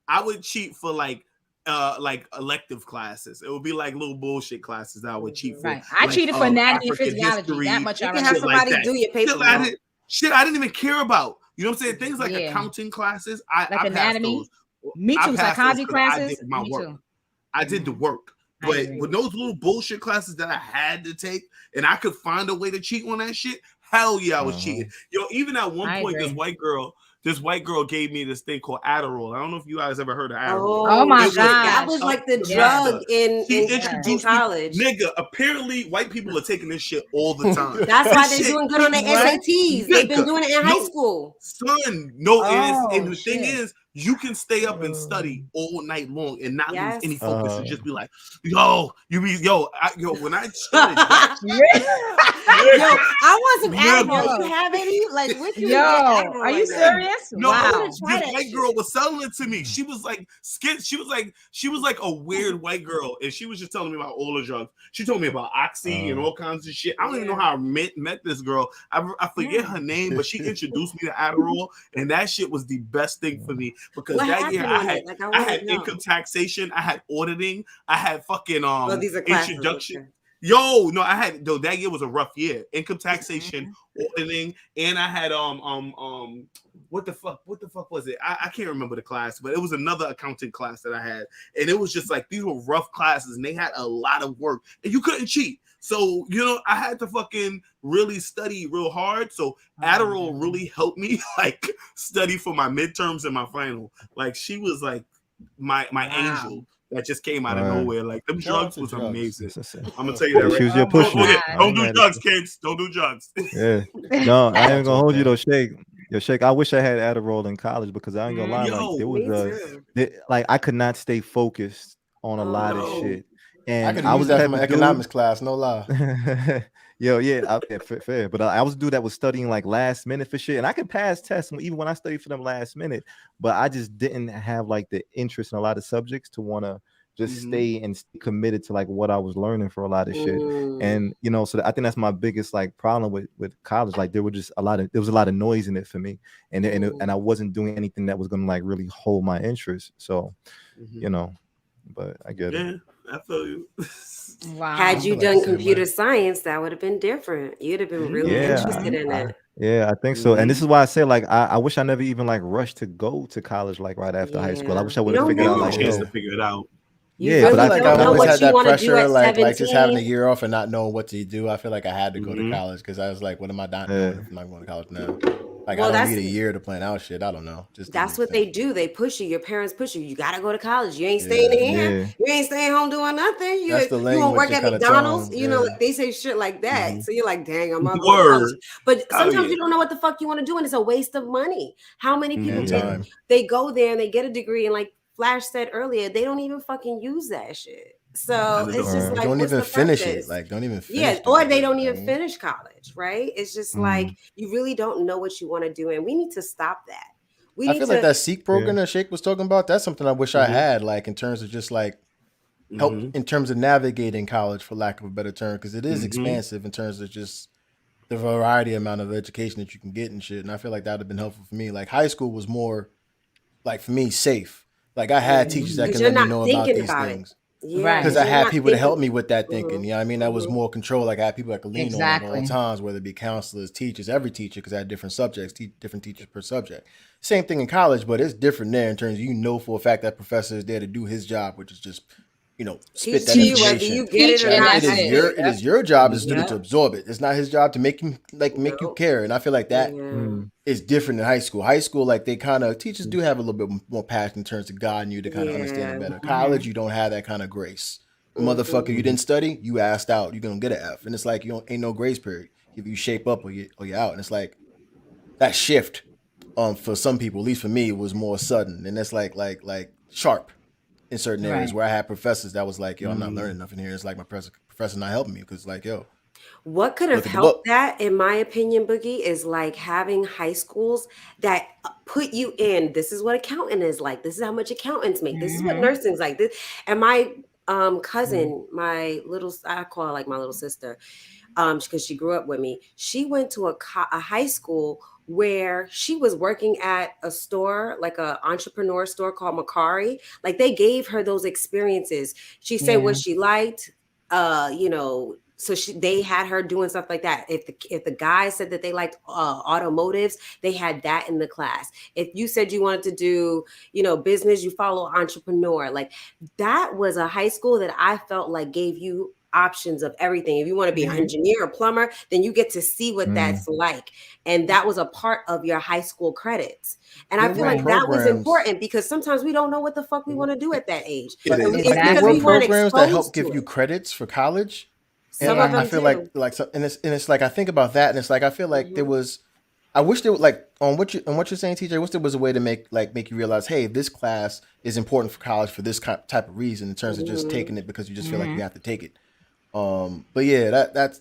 I would cheat for like elective classes. It would be like little bullshit classes that I would cheat for. Right. I cheated for anatomy and African physiology. That history, much You I can have remember. like somebody that. do your paper. Shit, I didn't even care about. You know what I'm saying? Things like Yeah. accounting classes, I passed anatomy. those. Me I too. passed Psychology those 'cause I classes. did my Me work. too. I did the work. I But agree. with those little bullshit classes that I had to take, and I could find a way to cheat on that shit, hell yeah, I was cheating. Yo, even at one I point, agree. this white girl gave me this thing called Adderall. I don't know if you guys ever heard of Adderall. Oh my shit. That was like the drug in college. Nigga, apparently white people are taking this shit all the time. That's why they're doing good on their SATs. They've been doing it in high school. Son, no, and the thing is, you can stay up and study all night long and not lose any focus and just be like, when I started that yo, I want some Adderall. You have any? Like, what you are you serious? No, wow. this white girl was selling it to me. She was like she was like a weird white girl, and she was just telling me about all the drugs. She told me about Oxy and all kinds of shit. I don't even know how I met this girl. I forget her name, but she introduced me to Adderall, and that shit was the best thing for me because that year I had income taxation, I had auditing, I had fucking these are classes, introduction. okay. Yo, no, that year was a rough year. Income taxation, auditing, and I had what the fuck was it? I can't remember the class, but it was another accounting class that I had, and it was just like these were rough classes, and they had a lot of work, and you couldn't cheat. So I had to fucking really study real hard. So Adderall really helped me like study for my midterms and my final. Like she was like my angel that just came out of nowhere. Like them drugs was amazing. I'm gonna tell you that right. She was your pusher. Don't do drugs, kids. Don't do drugs. Yeah. No, I ain't gonna hold you though, Shake. Yo, Shake, I wish I had Adderall in college because I ain't gonna lie, like there was like I could not stay focused on a lot of shit. And I was that from an economics class, no lie. Fair. But I was a dude that was studying like last minute for shit, and I could pass tests even when I studied for them last minute. But I just didn't have like the interest in a lot of subjects to want to just stay and stay committed to like what I was learning for a lot of shit. And so I think that's my biggest like problem with college. Like there was a lot of noise in it for me, and I wasn't doing anything that was gonna like really hold my interest. So but I get it. I feel you. Wow. Had you done computer science, that would have been different. You'd have been really interested in it. Yeah, I think so. And this is why I say like I wish I never even like rushed to go to college like right after high school. I wish I would have figured out like to figure it out. But I feel like I always had that pressure, like just having a year off and not knowing what to do. I feel like I had to go to college because I was like, what am I not doing if I'm not going to college now? Like I don't need a year to plan out shit. I don't know. That's what they do. They push you. Your parents push you. You gotta go to college. You ain't staying here. You ain't staying home doing nothing. You won't work at McDonald's. Like they say shit like that. So you're like, dang, I'm not going to college. But sometimes you don't know what the fuck you want to do, and it's a waste of money. How many people they go there and they get a degree, and like Flash said earlier, they don't even fucking use that shit. So it's just like don't even finish it. Like don't even finish or they don't even finish college, right? It's just like you really don't know what you want to do, and we need to stop that. I feel like that Seek program that Shake was talking about, that's something I wish I had, like in terms of just like help in terms of navigating college, for lack of a better term, because it is expansive in terms of just the variety amount of education that you can get and shit. And I feel like that would have been helpful for me. Like high school was more like for me safe. Like I had teachers that could let me know about these things. Because I had people to help me with that thinking. You know what I mean? That was more control. Like I had people I could lean on at all times, whether it be counselors, teachers, every teacher, because I had different subjects, different teachers per subject. Same thing in college, but it's different there in terms of for a fact that professor is there to do his job, which is just, spit that information. You get it or not. It is your job as a student to absorb it. It's not his job to make you you care. And I feel like that is different in high school. High school, like they kind of teachers do have a little bit more passion in terms of guiding you to kind of understand it better. College, you don't have that kind of grace. Motherfucker, you didn't study, you asked out, you're gonna get an F. And it's like ain't no grace period. If you shape up or you're out. And it's like that shift for some people, at least for me, was more sudden. And it's like sharp in certain areas where I had professors that was like, yo, I'm not learning enough in here. It's like my professor not helping me because like, yo. What could have helped that, in my opinion, Boogie, is like having high schools that put you in, this is what accountant is like. This is how much accountants make. This is what nursing's like. And my Cousin, my little, I call her like my little sister, because she grew up with me. She went to a high school where she was working at a store, like a entrepreneur store called Macari. Like they gave her those experiences. She said what she liked, so they had her doing stuff like that. If the guys said that they liked automotives, they had that in the class. If you said you wanted to do, business, you follow entrepreneur. Like that was a high school that I felt like gave you options of everything. If you want to be an engineer or plumber, then you get to see what that's like. And that was a part of your high school credits. And I feel like that was important because sometimes we don't know what the fuck we want to do at that age. It's because we programs that help give you credits for college. Some of them I feel it's like I think about that, and it's like I feel like there was. I wish there was like on what you're saying, TJ. I wish there was a way to make you realize, hey, this class is important for college for this type of reason in terms of just taking it because you just feel like you have to take it. But yeah, that's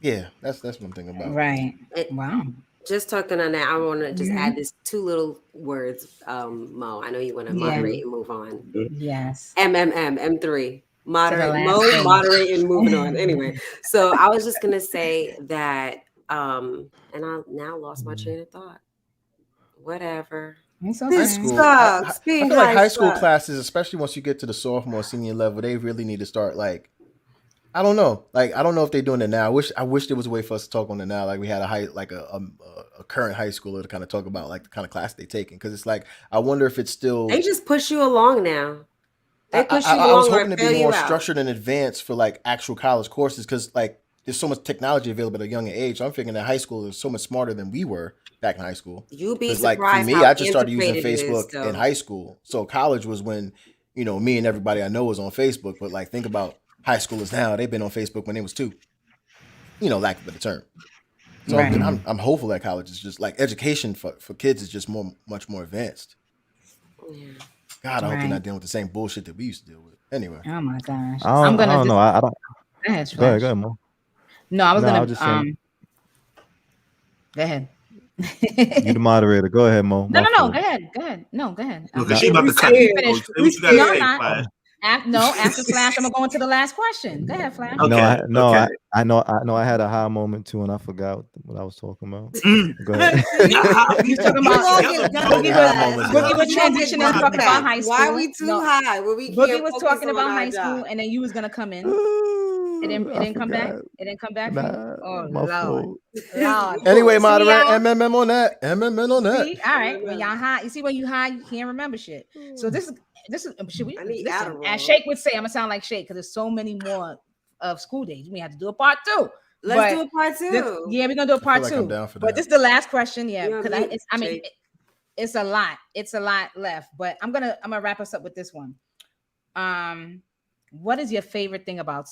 what I'm thinking about. Right. Wow. Just talking on that, I want to just add this 2 little words, Mo. I know you want to moderate and move on. Yes. M3. Moderate and moving on. Anyway, so I was just gonna say that, and I now lost my train of thought. Whatever. High school. I feel like high school classes, especially once you get to the sophomore, senior level, they really need to start like. I don't know. Like I don't know if they're doing it now. I wish there was a way for us to talk on it now. Like we had a current high schooler to kind of talk about like the kind of class they're taking because it's like I wonder if it's still. They just push you along now. I was hoping to be more structured in advance for like actual college courses because like there's so much technology available at a young age. So I'm figuring that high school is so much smarter than we were back in high school. You'd be surprised. Like for me, I just started using Facebook in high school. So college was when me and everybody I know was on Facebook. But like think about high schoolers now; they've been on Facebook when they was 2. Lack of a better term. So I'm hopeful that college is just like education for kids is just much more advanced. Yeah. God, I hope they're not dealing with the same bullshit that we used to deal with. Anyway. Oh my gosh. I don't know. I don't. Go ahead, Mo. No, I was gonna. Go ahead. You the moderator. Go ahead, Mo. No. Go ahead. No, go ahead. Because she about to cut you. After Flash, I'm gonna go into the last question. Go ahead, Flash. I know. I had a high moment too, and I forgot what I was talking about. Go ahead. You talking about Boogie was transitioning and talking about high school. Why are we too high? Boogie was talking about high school, and then you was gonna come in. It didn't come back. It didn't come back. Oh Lord. Anyway, moderator, MMM on that. See? All right. When y'all high, you see when you high, you can't remember shit. So this is should we listen, as Shake would say, I'm gonna sound like Shake because there's so many more of School Days. We have to do a part 2. Let's do a part 2. We're gonna do a part 2. I'm down for that. But this is the last question, because it's a lot. It's a lot left, but I'm gonna wrap us up with this one. What is your favorite thing about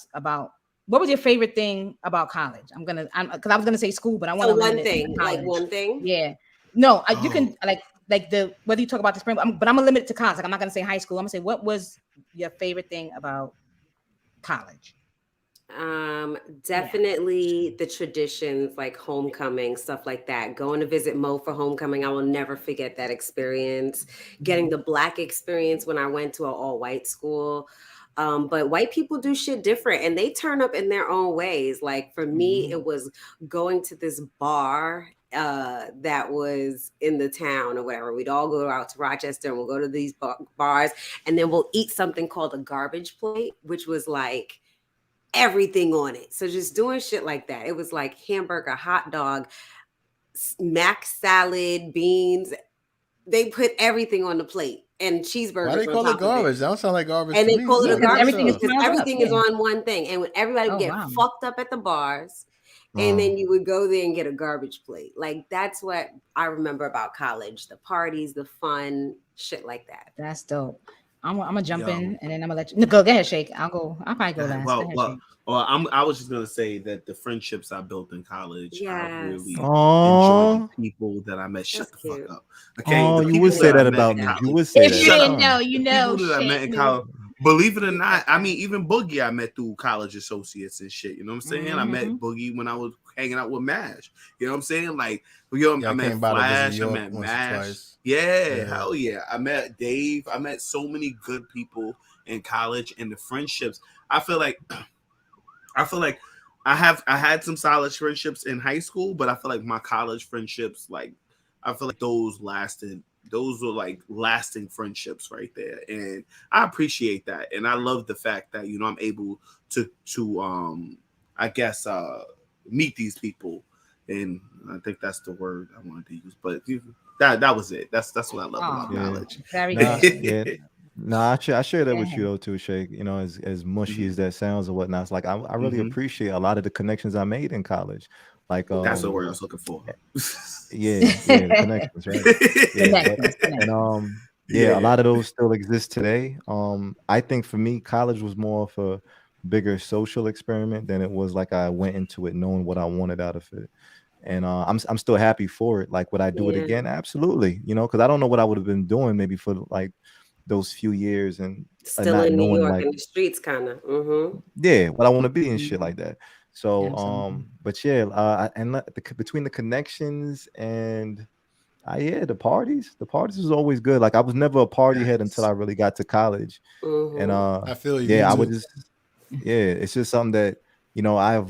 what was your favorite thing about college? Because I was gonna say school, but I want to one thing, like one thing. Yeah, no, you can like the whether you talk about the spring, but I'm gonna limit it to college. Like I'm not gonna say high school. I'm gonna say what was your favorite thing about college? Definitely the traditions like homecoming, stuff like that. Going to visit Mo for homecoming, I will never forget that experience. Getting the Black experience when I went to an all-white school. But white people do shit different and they turn up in their own ways. Like for me, it was going to this bar that was in the town or whatever. We'd all go out to Rochester and we'll go to these bars and then we'll eat something called a garbage plate, which was like everything on it. So just doing shit like that. It was like hamburger, hot dog, mac salad, beans. They put everything on the plate. And cheeseburgers. Why they call it garbage? That don't sound like garbage. And they call it a garbage everything because everything is on one thing. And when everybody would get fucked up at the bars, and then you would go there and get a garbage plate. Like that's what I remember about college: the parties, the fun, shit like that. That's dope. I'm gonna jump in and then I'm gonna let you go. Go ahead, Shake. I'll probably go last. I was just gonna say that the friendships I built in college, I really enjoyed the people that I met. Shut the fuck up. Okay. Oh, you would say that about me. You would say that. If you didn't know, you know. People that I met in college. Believe it or not, I mean, even Boogie I met through college associates and shit. You know what I'm saying? I met Boogie when I was hanging out with Mash. You know what I'm saying? Like, I met Flash, I met Mash. Yeah, hell yeah. I met Dave. I met so many good people in college and the friendships. I feel like I had some solid friendships in high school, but I feel like my college friendships, like I feel like those lasted. Those were like lasting friendships right there, and I appreciate that, and I love the fact that I'm able to I guess meet these people, and I think that's the word I wanted to use. But that was it. That's what I love about college. Very good. Nah, I share that with you though too, Shay. As mushy as that sounds or whatnot, it's like I really appreciate a lot of the connections I made in college. Like that's the word I was looking for. the connections, right? A lot of those still exist today. I think for me, college was more of a bigger social experiment than it was like I went into it knowing what I wanted out of it. And I'm still happy for it. Like, would I do it again? Absolutely. Because I don't know what I would have been doing maybe for like those few years and still not in New knowing, York like, in the streets, kind of. what I want to be and shit like that. So but between the connections and the parties was always good. Like, I was never a party head until I really got to college. And I feel you. I would just it's just something that I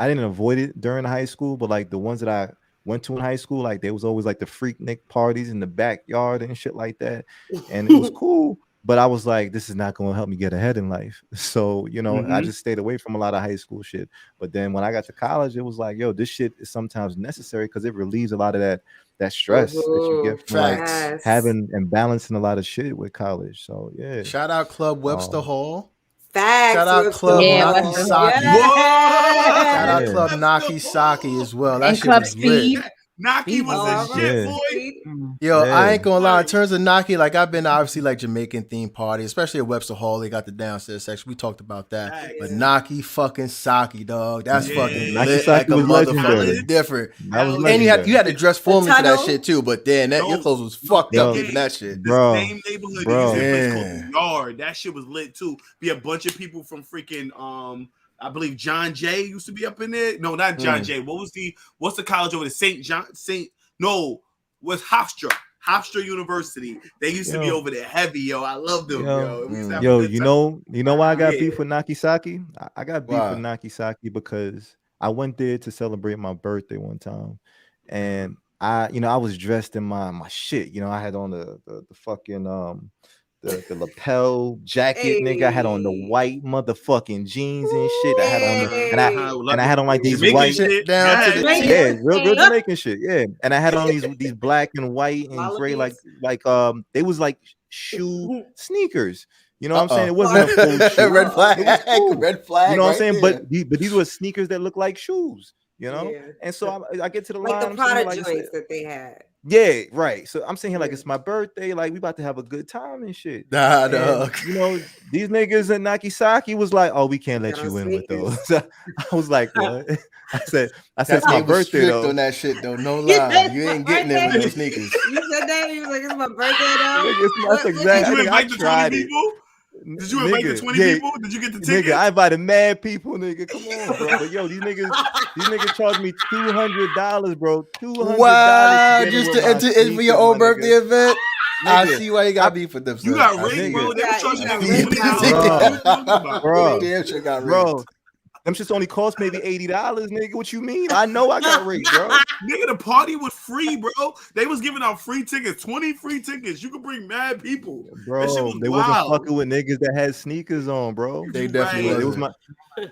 didn't avoid it during high school, but like the ones that I went to in high school, like there was always like the Freaknik parties in the backyard and shit like that, and it was cool. But I was like, this is not going to help me get ahead in life. So I just stayed away from a lot of high school shit. But then when I got to college, it was like, yo, this shit is sometimes necessary because it relieves a lot of that stress that you get from like having and balancing a lot of shit with college. So shout out Club Webster Hall. Facts. Shout out Club Nakisaki. Shout out Club Nakisaki as well. That and shit Club was Speed. lit. Naki was a shit, boy. Yo, I ain't gonna lie. In terms of Naki, like I've been to obviously like Jamaican themed parties, especially at Webster Hall. They got the downstairs section. We talked about that. But Naki fucking Saki, dog. That's fucking lit like a motherfucker. Different. And you had to dress formally for that shit too. But then your clothes was fucked up even that shit. The same neighborhood, called Yard. That shit was lit too. Be a bunch of people from freaking I believe John Jay used to be up in there. No, not John Jay. What's the college over there? Was Hofstra University. They used to be over there heavy, yo. I love them, yo. You know why I got beef with Nakisaki? I got beef with Nakisaki because I went there to celebrate my birthday one time, and I was dressed in my shit. I had on the fucking the lapel jacket, nigga. I had on the white motherfucking jeans and shit. I had on and I had on like these white shit down to the real Jamaican shit, and I had on these black and white and gray like they was like shoe sneakers. You know what I'm saying? It wasn't a full shoe. Red flag, cool. red flag. You know what I'm saying? But these were sneakers that look like shoes. And so I get to the like line, the product joints that they had. Yeah, right. So I'm saying here, like, it's my birthday, like we about to have a good time and shit. Nah, dog. These niggas in Nakisaki was like, oh, we can't let you in with those. I was like, what? I said it's my birthday though. On that shit though, no lie. You ain't getting in with those sneakers. You said that. He was like, it's my birthday though. That's exactly. Did you invite the 20 people? Did you invite the 20 people? Did you get the tickets? Nigga, I invited mad people, nigga. Come on, bro. But yo, these niggas charged me $200, bro. $200. Wow, just to enter in for your own birthday event. I see why you got beef with them. You got rigged, bro. They were charging you $20. Bro. Them shits only cost maybe $80, nigga. What you mean? I know I got rigged, bro. Nigga, the party was free, bro. They was giving out free tickets, 20 free tickets. You could bring mad people, bro. They wasn't fucking with niggas that had sneakers on, bro. They definitely it was my.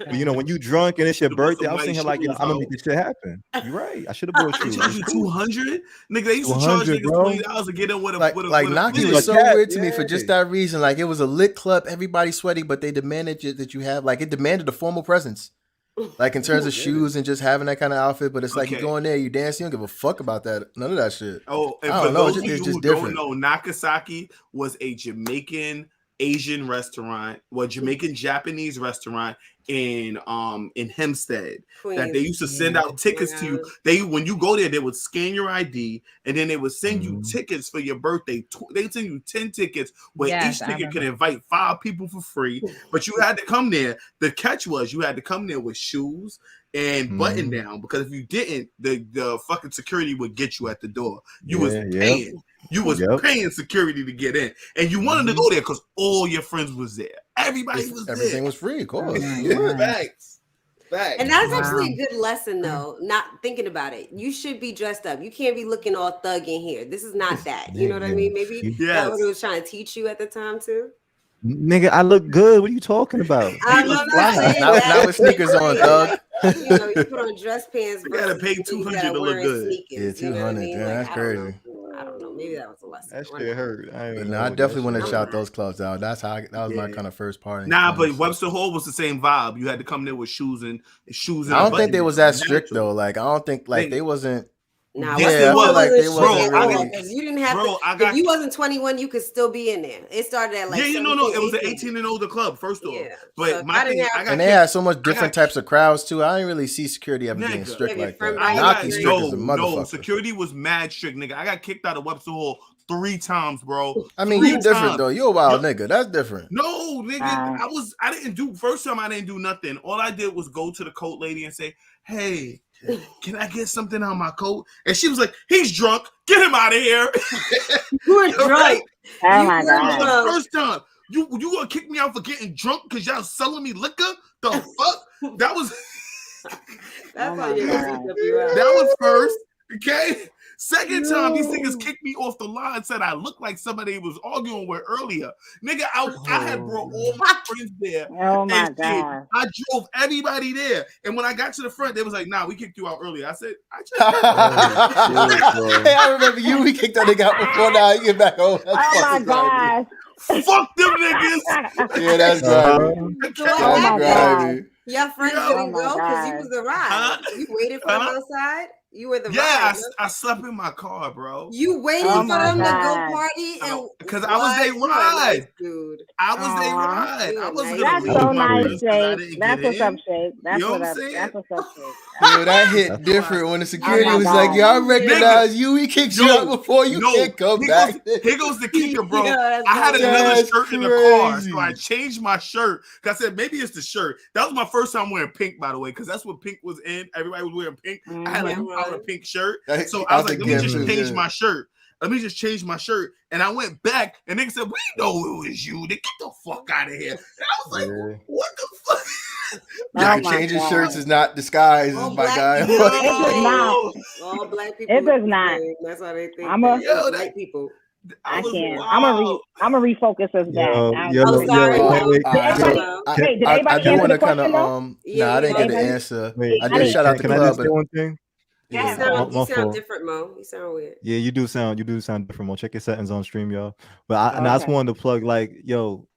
When you drunk and it's your birthday, I'm sitting here like, I'm gonna make this shit happen. You're right. I should have brought you. They charged you $200, nigga. They used to charge niggas $20 to get in with a like Naki was so weird to me for just that reason. Like it was a lit club, everybody sweaty, but they demanded that you have it demanded a formal presence. Like in terms of shoes and just having that kind of outfit, but it's like you go in there, you dance, you don't give a fuck about that. None of that shit. Oh, and I don't know. It's just different. No, Nakasaki was a Jamaican Asian restaurant, Jamaican Japanese restaurant in Hempstead, Queens. That they used to send out tickets to you. When you go there, they would scan your ID and then they would send you tickets for your birthday. They send you 10 tickets where each ticket could invite 5 people for free, but you had to come there. The catch was you had to come there with shoes and button down, because if you didn't, the fucking security would get you at the door. You was paying. You was paying security to get in, and you wanted to go there because all your friends was there. Everybody was there. Everything was free, of course. Facts. And that's actually a good lesson, though. Not thinking about it, you should be dressed up. You can't be looking all thug in here. This is not that. You know what I mean? Maybe that's what it was trying to teach you at the time too. Nigga, I look good. What are you talking about? I'm not saying that. Not with sneakers on, thug. You know, you put on dress pants. You gotta pay $200 to look good. Sneakers, Yeah, 200. Damn, that's crazy. I don't know. Maybe that was a lesson. That shit hurt. I definitely want to shout those clubs out. That was my kind of first party. Nah, but Webster Hall was the same vibe. You had to come there with shoes and. I don't think they was that strict though. Like I don't think like they wasn't. Nah, yes, it was. Like they wasn't really. You didn't have to. If you wasn't 21, you could still be in there. It started at like it was an 18 and older club first off. Yeah. But so my thing, and they had so much different types of crowds too. I didn't really see security ever being strict like that. Not strict as a motherfucker. No, security was mad strict, nigga. I got kicked out of Webster Hall 3 times, bro. I mean, you different though. You a wild nigga. That's different. No, nigga. I didn't do first time. I didn't do nothing. All I did was go to the coat lady and say, "Hey, can I get something on my coat?" And she was like, "He's drunk. Get him out of here." You were drunk. Oh my god! First time. You gonna kick me out for getting drunk because y'all selling me liquor? The fuck? That was. That's how you got. That was first. Okay. Second time, these niggas kicked me off the line and said I looked like somebody was arguing with earlier. Nigga, I had brought all my friends there. Oh my god! I drove everybody there. And when I got to the front, they was like, "Nah, we kicked you out earlier." I said, Hey, I remember you. We kicked that nigga out before now. You get back home. Oh my god! Fuck them niggas. Yeah, that's grimy. That's grimy. Your friends didn't go because you was the ride. You waited for them outside. You were the ride. I slept in my car, bro. You waited for them to go party and because I was their ride, dude. I was their ride. I wasn't That's so nice, Shake. That's what's up, Shake. That's what's up, Shake. Dude, that hit different when the security was like, "Y'all recognize you. We kicked you out before you can't come back." Here goes the kicker, bro. I had another shirt in the car, so I changed my shirt. Cause I said maybe it's the shirt. That was my first time wearing pink, by the way, because that's what pink was in. Everybody was wearing pink. I had a pink shirt, so I was like, let me just change my shirt. Let me just change my shirt. And I went back, and nigga said, "We know it was you. They get the fuck out of here." And I was like, "What the fuck?" Changing shirts is not disguise, my guy. It does not. All black people. It does not. That's how they think. White people. I can't. I'm a refocus us back. I'm sorry. I do want to kind of I didn't get the answer. I did shout out to Can I just say one thing? You sound different, Mo. You sound weird. Yeah, you do sound different, Mo. Check your settings on stream, y'all. But I just wanted to plug, like, yo,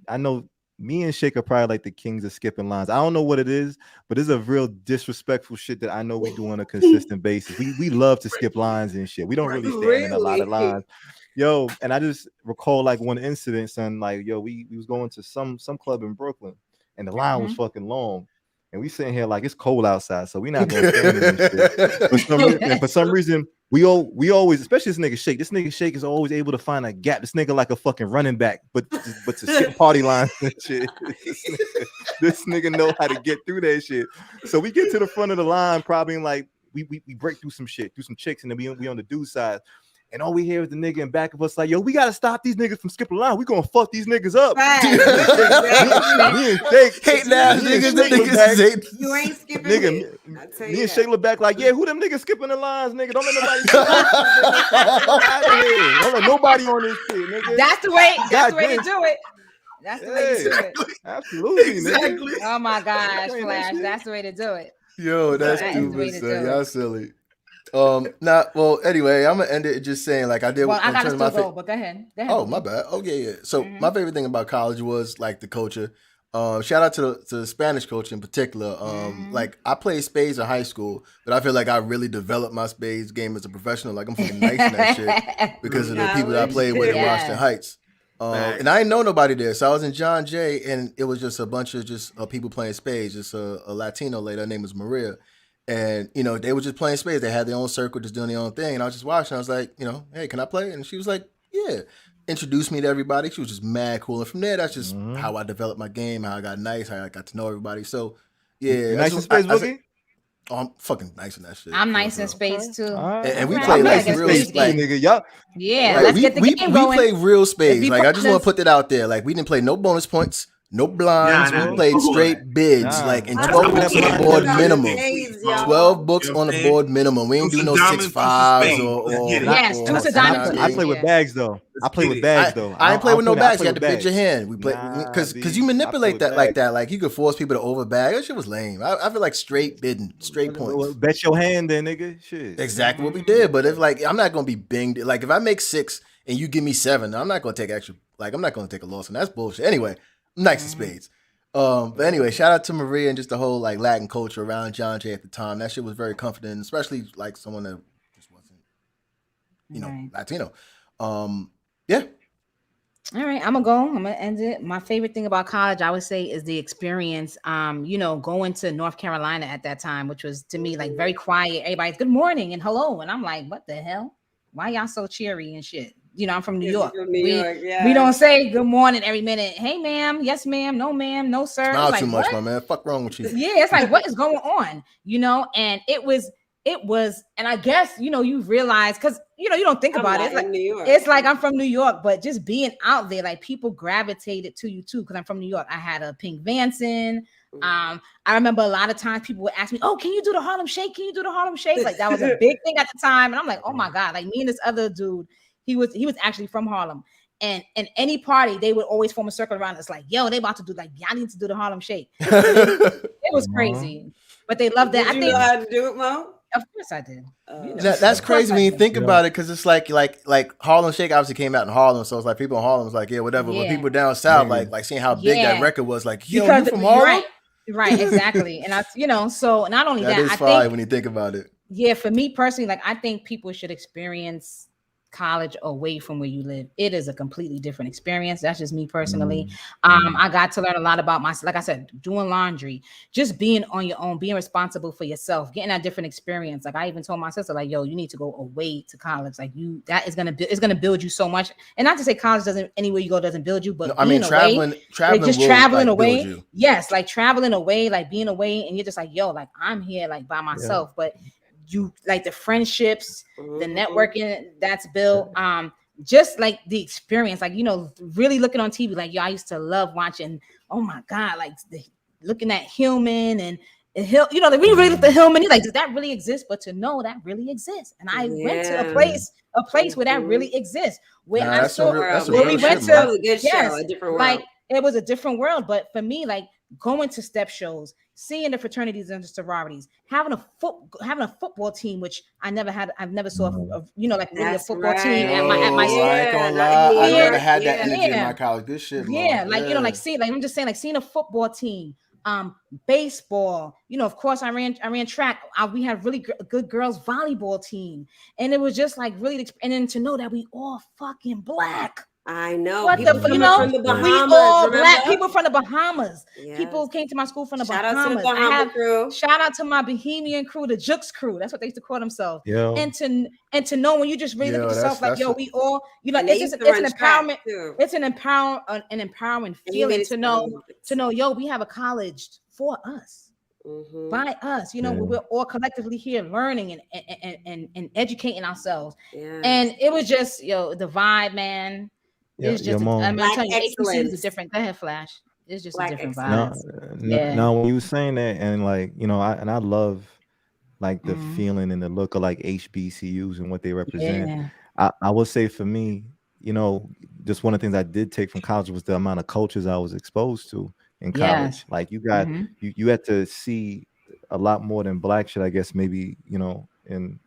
I know me and Shake are probably like the kings of skipping lines. I don't know what it is, but it's a real disrespectful shit that I know we do on a consistent basis. We love to skip lines and shit. We don't really stand in a lot of lines. Yo, and I just recall like one incident, son. Like, yo, we was going to some club in Brooklyn, and the line was fucking long. And we sitting here like it's cold outside, so we not gonna stand in this shit. For some reason, we always, especially this nigga Shake. This nigga Shake is always able to find a gap. This nigga like a fucking running back, but to skip party lines and shit. This nigga know how to get through that shit. So we get to the front of the line, probably in like we break through some shit, through some chicks, and then we on the dude side. And all we hear is the nigga in back of us like, yo, we gotta stop these niggas from skipping the line. We gonna fuck these niggas up. Me and Shake, hating ass niggas. You ain't skipping. Nigga, me and Shake look back like, yeah, who them niggas skipping the lines, nigga? Don't let nobody. Don't let nobody on this shit, nigga. That's the way. That's the way to do it. That's the way to do it. Absolutely, exactly. Nigga. Oh my gosh, Flash. That's the way to do it. Yo, that's stupid, son. Y'all silly. Well, anyway, I'm gonna end it just saying like I did. Well, I gotta still go, but go ahead. Oh, my bad. Okay, yeah. So my favorite thing about college was like the culture. Shout out to the Spanish culture in particular. Like I played spades in high school, but I feel like I really developed my spades game as a professional. Like I'm fucking nice in that shit because of the people that I played with in Washington Heights. And I didn't know nobody there, so I was in John Jay, and it was just a bunch of people playing spades. Just a Latino lady, her name was Maria. And, you know, they were just playing spades. They had their own circle, just doing their own thing. And I was just watching. I was like, you know, hey, can I play? And she was like, yeah. Introduced me to everybody. She was just mad cool. And from there, that's just how I developed my game, how I got nice, how I got to know everybody. So, yeah. You're nice in spades, Boogie? Oh, I'm fucking nice in that shit. I'm nice in spades, too. And we play like real spades. Nigga, y'all. Yeah, like, let's get the game going. We play real spades. Like, I just want to put that out there. Like, we didn't play no bonus points. No blinds. Nah, We played straight bids, like and 12 books on the board minimum. 12 books on the board minimum. We ain't do no 6-5s or yes, I play with bags though. I play with bags though. I ain't play with no bags. You had to bid your hand. We play because you manipulate that like that. Like you could force people to over bag. That shit was lame. I feel like straight bidding, straight points. Bet your hand then, nigga. Shit. Exactly what we did. But if like I'm not gonna be binged. Like if I make 6 and you give me 7, I'm not gonna take extra. Like I'm not gonna take a loss, and that's bullshit. Anyway, Knights of Spades. But anyway, shout out to Maria and just the whole like Latin culture around John Jay at the time. That shit was very comforting, especially like someone that just wasn't, Latino. Yeah. All right, I'm gonna end it. My favorite thing about college, I would say, is the experience. Going to North Carolina at that time, which was to me like very quiet. Everybody's good morning and hello, and I'm like, what the hell? Why y'all so cheery and shit? I'm from New York. We don't say good morning every minute. Hey, ma'am. Yes, ma'am. No, ma'am. No, sir. Smile like, too much, what? my man. Fuck wrong with you? Yeah, it's like, what is going on? And it was, and I guess, you realize, because, you don't think about it. It's like, New York. It's like I'm from New York, but just being out there, like people gravitated to you too, because I'm from New York. I had a pink Vanson. I remember a lot of times people would ask me, oh, can you do the Harlem Shake? Can you do the Harlem Shake? Like that was a big thing at the time. And I'm like, oh my God, like me and this other dude, he was actually from Harlem. And in any party, they would always form a circle around us, like, yo, they about to do like y'all need to do the Harlem Shake. It was crazy. But they loved that. Did you know how to do it, Mo? Of course I did. That's crazy when you think about it, because it's like Harlem Shake obviously came out in Harlem, so it's like people in Harlem was like, yeah, whatever. But people down south, like seeing how big that record was, like, yo, you from Harlem? Right, exactly. And so not only that, is fine when you think about it. Yeah, for me personally, like I think people should experience college away from where you live. It is a completely different experience. That's just me personally. I got to learn a lot about myself. Like I said, doing laundry, just being on your own, being responsible for yourself, getting that different experience. Like I even told my sister, like, yo, you need to go away to college. Like it's gonna build you so much. And not to say college doesn't, anywhere you go doesn't build you, but traveling away. Yes, like traveling away, like being away, and you're just like, yo, like I'm here, like by myself, but you like the friendships, the networking that's built, just like the experience, like really looking on TV, like I used to love watching. Oh my God, like looking at Hillman and Hill, like we really looked at Hillman. You're like, does that really exist? But to know that really exists, and I went to a place where that really exists, where I saw where we went to. A good show, a different world. Like it was a different world, but for me, like going to step shows, seeing the fraternities and the sororities, having a football team, which I've never saw like really a football team at my school. I ain't gonna lie, I never had that energy in my college. Good shit, man. Like seeing a football team, baseball, of course I ran track. We had really good girls volleyball team, and it was just like really, and then to know that we all fucking black. I know. What people from the Bahamas, we all black people from the Bahamas. Yes. People came to my school from the Shout Bahamas. Out to the Bahama crew. Shout out to my Bohemian crew, the Jux crew. That's what they used to call themselves. Yo. And to know when you just really look at yourself, like yo, we all, it's an empowerment. It's an empowering feeling to know, yo, we have a college for us. By us, we're all collectively here learning and educating ourselves. And it was just the vibe, man. It's just I'm telling you, HBCU is different. Go ahead, Flash. It's just a different vibe. No, when you were saying that, and like I love like the feeling and the look of like HBCUs and what they represent. I will say for me, just one of the things I did take from college was the amount of cultures I was exposed to in college. Like you got you had to see a lot more than black shit, I guess, maybe in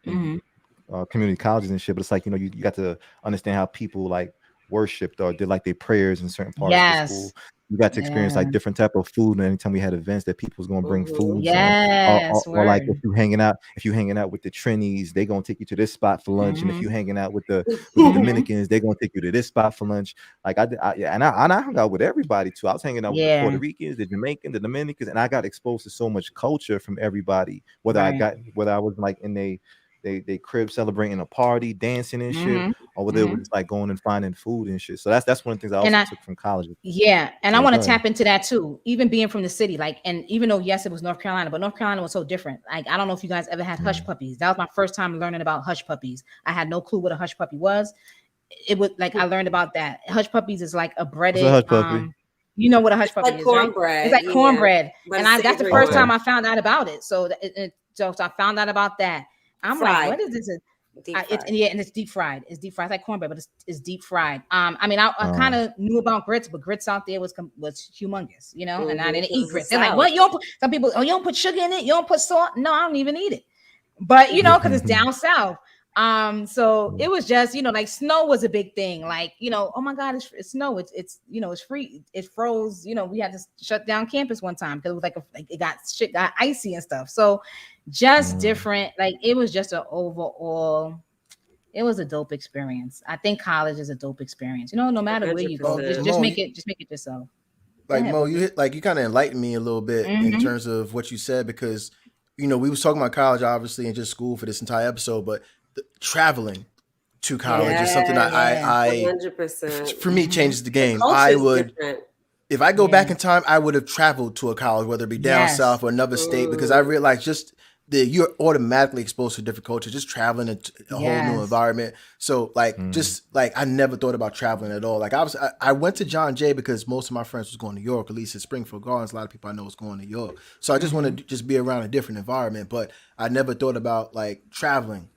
community colleges and shit. But it's like you got to understand how people like worshipped or did like their prayers in certain parts of the school. You got to experience like different type of food, and anytime we had events that people was gonna bring food. Or like if you hanging out with the Trinis, they gonna take you to this spot for lunch, and if you hanging out with the Dominicans, they gonna take you to this spot for lunch. Like I hung out with everybody too. I was hanging out with the Puerto Ricans, the Jamaicans, the Dominicans, and I got exposed to so much culture from everybody. Whether I was like in they crib celebrating a party, dancing and shit, or whether it was like going and finding food and shit. So that's one of the things I also took from college. And I want to tap into that too, even being from the city. Like, and even though yes, it was North Carolina, but North Carolina was so different. Like, I don't know if you guys ever had hush puppies. That was my first time learning about hush puppies. I had no clue what a hush puppy was. It was like I learned about that. Hush puppies is like a breaded You know what a hush puppy like is, cornbread, right? It's like yeah. cornbread, But and it's that's the savory. first Okay. time I found out about it. So so I found out about that. I'm Fried. like, what is this? Deep It's fried. and it's deep fried. It's deep fried. It's like cornbread, but it's deep fried. I mean, I kind of knew about grits, but grits out there was humongous, you know. And I didn't eat grits. They're like, what? You don't put, some people, oh, you don't put sugar in it. You don't put salt. No, I don't even eat it. But you know, because it's down south. So it was just, you know, like snow was a big thing. Like, you know, oh my God, it's snow. It's you know, it's free. It froze. You know, we had to shut down campus one time because it was like it got icy and stuff. So just different. Like it was just an overall. It was a dope experience. I think college is a dope experience. You know, no matter where you go, 100%. just make it yourself. Like ahead, Mo, Boogie. you kind of enlightened me a little bit in terms of what you said, because you know we was talking about college obviously and just school for this entire episode, but traveling to college is something I 100%. for me changes the game. culture I is would different. if I go back in time, I would have traveled to a college, whether it be down south or another state, because I realized just you're automatically exposed to different cultures, just traveling into a whole new environment. So like, just like, I never thought about traveling at all. Like I went to John Jay because most of my friends was going to New York, at least at Springfield Gardens. A lot of people I know was going to New York. So I just wanted to just be around a different environment, but I never thought about like traveling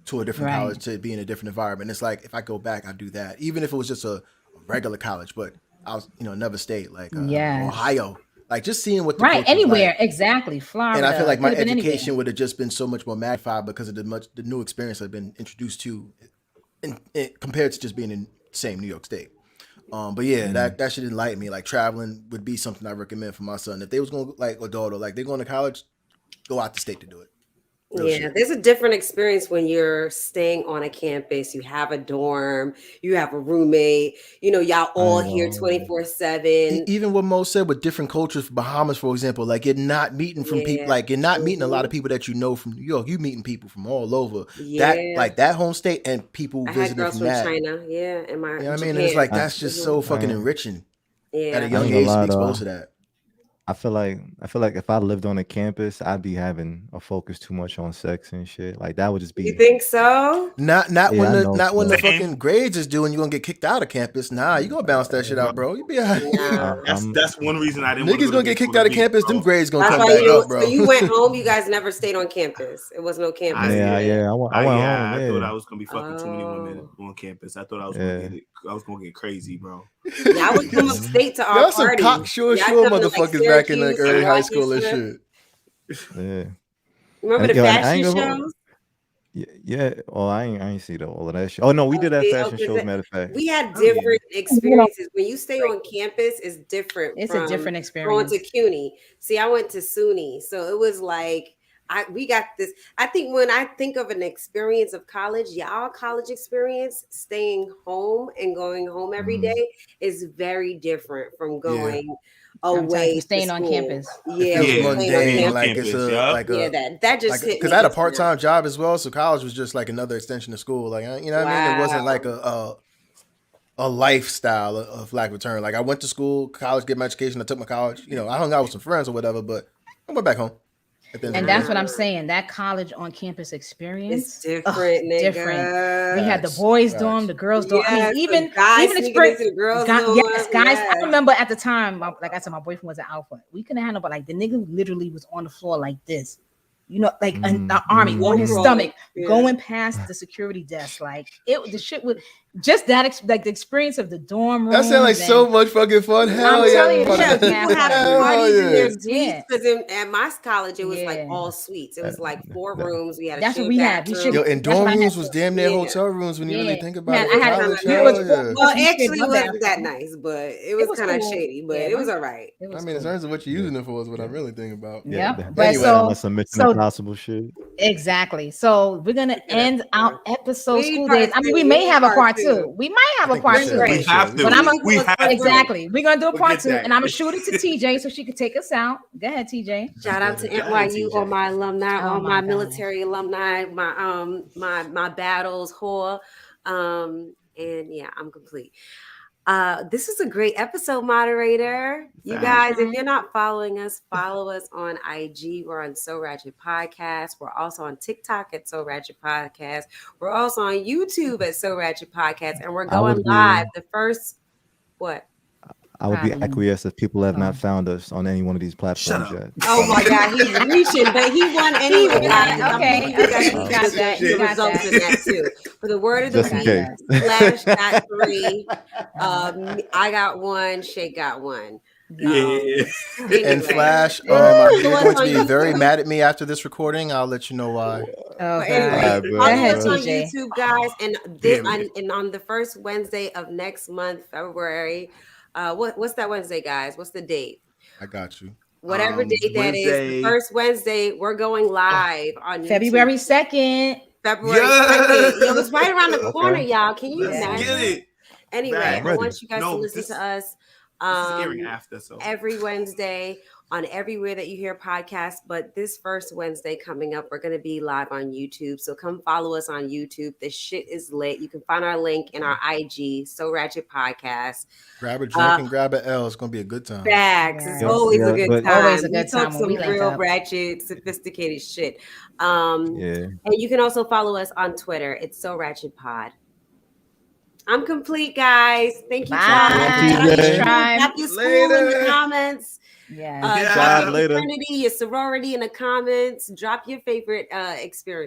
to a different college to be in a different environment. It's like, if I go back, I'd do that, even if it was just a regular college, but I was, another state like Ohio. Like just seeing what the culture anywhere like. exactly, Florida. And I feel like my education would have just been so much more magnified because of the new experience I've been introduced to, compared to just being in the same New York State. But yeah, that should enlighten me. Like traveling would be something I recommend for my son. If they was going like or daughter, like they're going to college, go out the state to do it. There's a different experience when you're staying on a campus. You have a dorm, you have a roommate, y'all all here 24/7. Even what Mo said with different cultures, Bahamas, for example, like you're not meeting from people, like you're not meeting a lot of people that you know from New York. You're meeting people from all over. That home state and people visiting from that. China, and you know what I mean? And it's like that's just so fucking enriching. At a young age to be exposed to that. I feel like if I lived on a campus, I'd be having a focus too much on sex and shit. Like that would just be. You think so? Not when the fucking grades is due and you're gonna get kicked out of campus. Nah, you gonna bounce that shit out, bro. You be that's one reason I didn't. Niggas gonna get kicked out of campus. Them grades gonna come back up, bro. So you went home. You guys never stayed on campus. It was no campus. I went home. I thought I was gonna be fucking too many women on campus. I thought I was gonna get crazy, bro. Yeah, I would come upstate to our y'all party. Some cocksure motherfuckers back in like early high school and shit. Yeah. Remember the fashion shows? Yeah. Oh, I ain't see all of that shit. Oh no, we did have fashion shows. Matter of fact, we had different experiences. When you stay on campus, it's different. It's a different experience. Going to CUNY. See, I went to SUNY, so it was like we got this. I think when I think of an experience of college, y'all college experience, staying home and going home every day is very different from going away, staying on campus. Mundane, like it's that just hit me because I had a part-time job as well, so college was just like another extension of school. Like what I mean, it wasn't like a lifestyle of lack of return. Like I went to school, college, get my education. I took my college. I hung out with some friends or whatever, but I went back home. And that's what I'm saying. That college on campus experience, it's different. Different. We had the boys dorm, the girls dorm. Yes, I mean, even experience the girls dorm. Yes, guys. I remember at the time, like I said, my boyfriend was an alpha. We couldn't handle, but like the nigga literally was on the floor like this. Like an army on his stomach, going past the security desk. Like the shit was just that, like the experience of the dorm room. That sounds like so much fucking fun. Hell yeah! People had parties in their suites because at my college it was like all suites. It was like 4 rooms. We had that's what we had. And dorm rooms was damn near hotel rooms when you really think about it. Well, actually, it wasn't that nice, but it was kind of shady. But it was all right. I mean, in terms of what you're using it for is what I really think about. Yeah, but so possible shit. Exactly. So we're gonna end our episode School Days. I mean, we may have a part 2. We might have a part 2. We have to. But Exactly. We're gonna do a part 2, and I'm gonna shoot it to TJ so she can take us out. Go ahead, TJ. Shout out to NYU, all my alumni, all my military alumni, my battles, whore. And yeah, I'm complete. This is a great episode, moderator. You guys, if you're not following us, follow us on IG. We're on So Ratchet Podcast. We're also on TikTok at So Ratchet Podcast. We're also on YouTube at So Ratchet Podcast, and we're going live. The first, what? I would be Probably. acquiesced if people have Oh. not found us on any one of these platforms yet. Oh my God, he's reaching, but he won anyway, guys. I'm Okay, giving you guys okay, got that. the You got results that. in that too. For the word of the Just in week, case. Flash got 3. I got 1. Shake got 1. Yeah. Anyway. And Flash, Follow you're us going to on be very YouTube. mad at me after this recording. I'll let you know why. Oh, But anyway, God. follow ahead, us on TJ. YouTube, guys, and and on the first Wednesday of next month, February. What's that Wednesday, guys? What's the date? I got you. Whatever date that is, the first Wednesday, we're going live on YouTube. February 2nd. February 2nd. Yo, it's right around the Okay. corner, y'all. Can you Let's imagine? get it. Anyway, Back. I want you guys to No, listen this- to us This is airing after, so every Wednesday on everywhere that you hear podcasts. But this first Wednesday coming up, we're going to be live on YouTube. So come follow us on YouTube. The shit is lit. You can find our link in our IG, So Ratchet Podcast. Grab a drink and grab an L. It's going to be a good time. Facts. It's Yeah. always a good time. Always a good We talk time when we some link real up. ratchet, sophisticated shit. Yeah. And you can also follow us on Twitter. It's So Ratchet Pod. I'm complete, guys. Thank you, Bye. TJ. Drop your school in the comments. Yeah. Drop Job your later. fraternity, your sorority in the comments. Drop your favorite experience.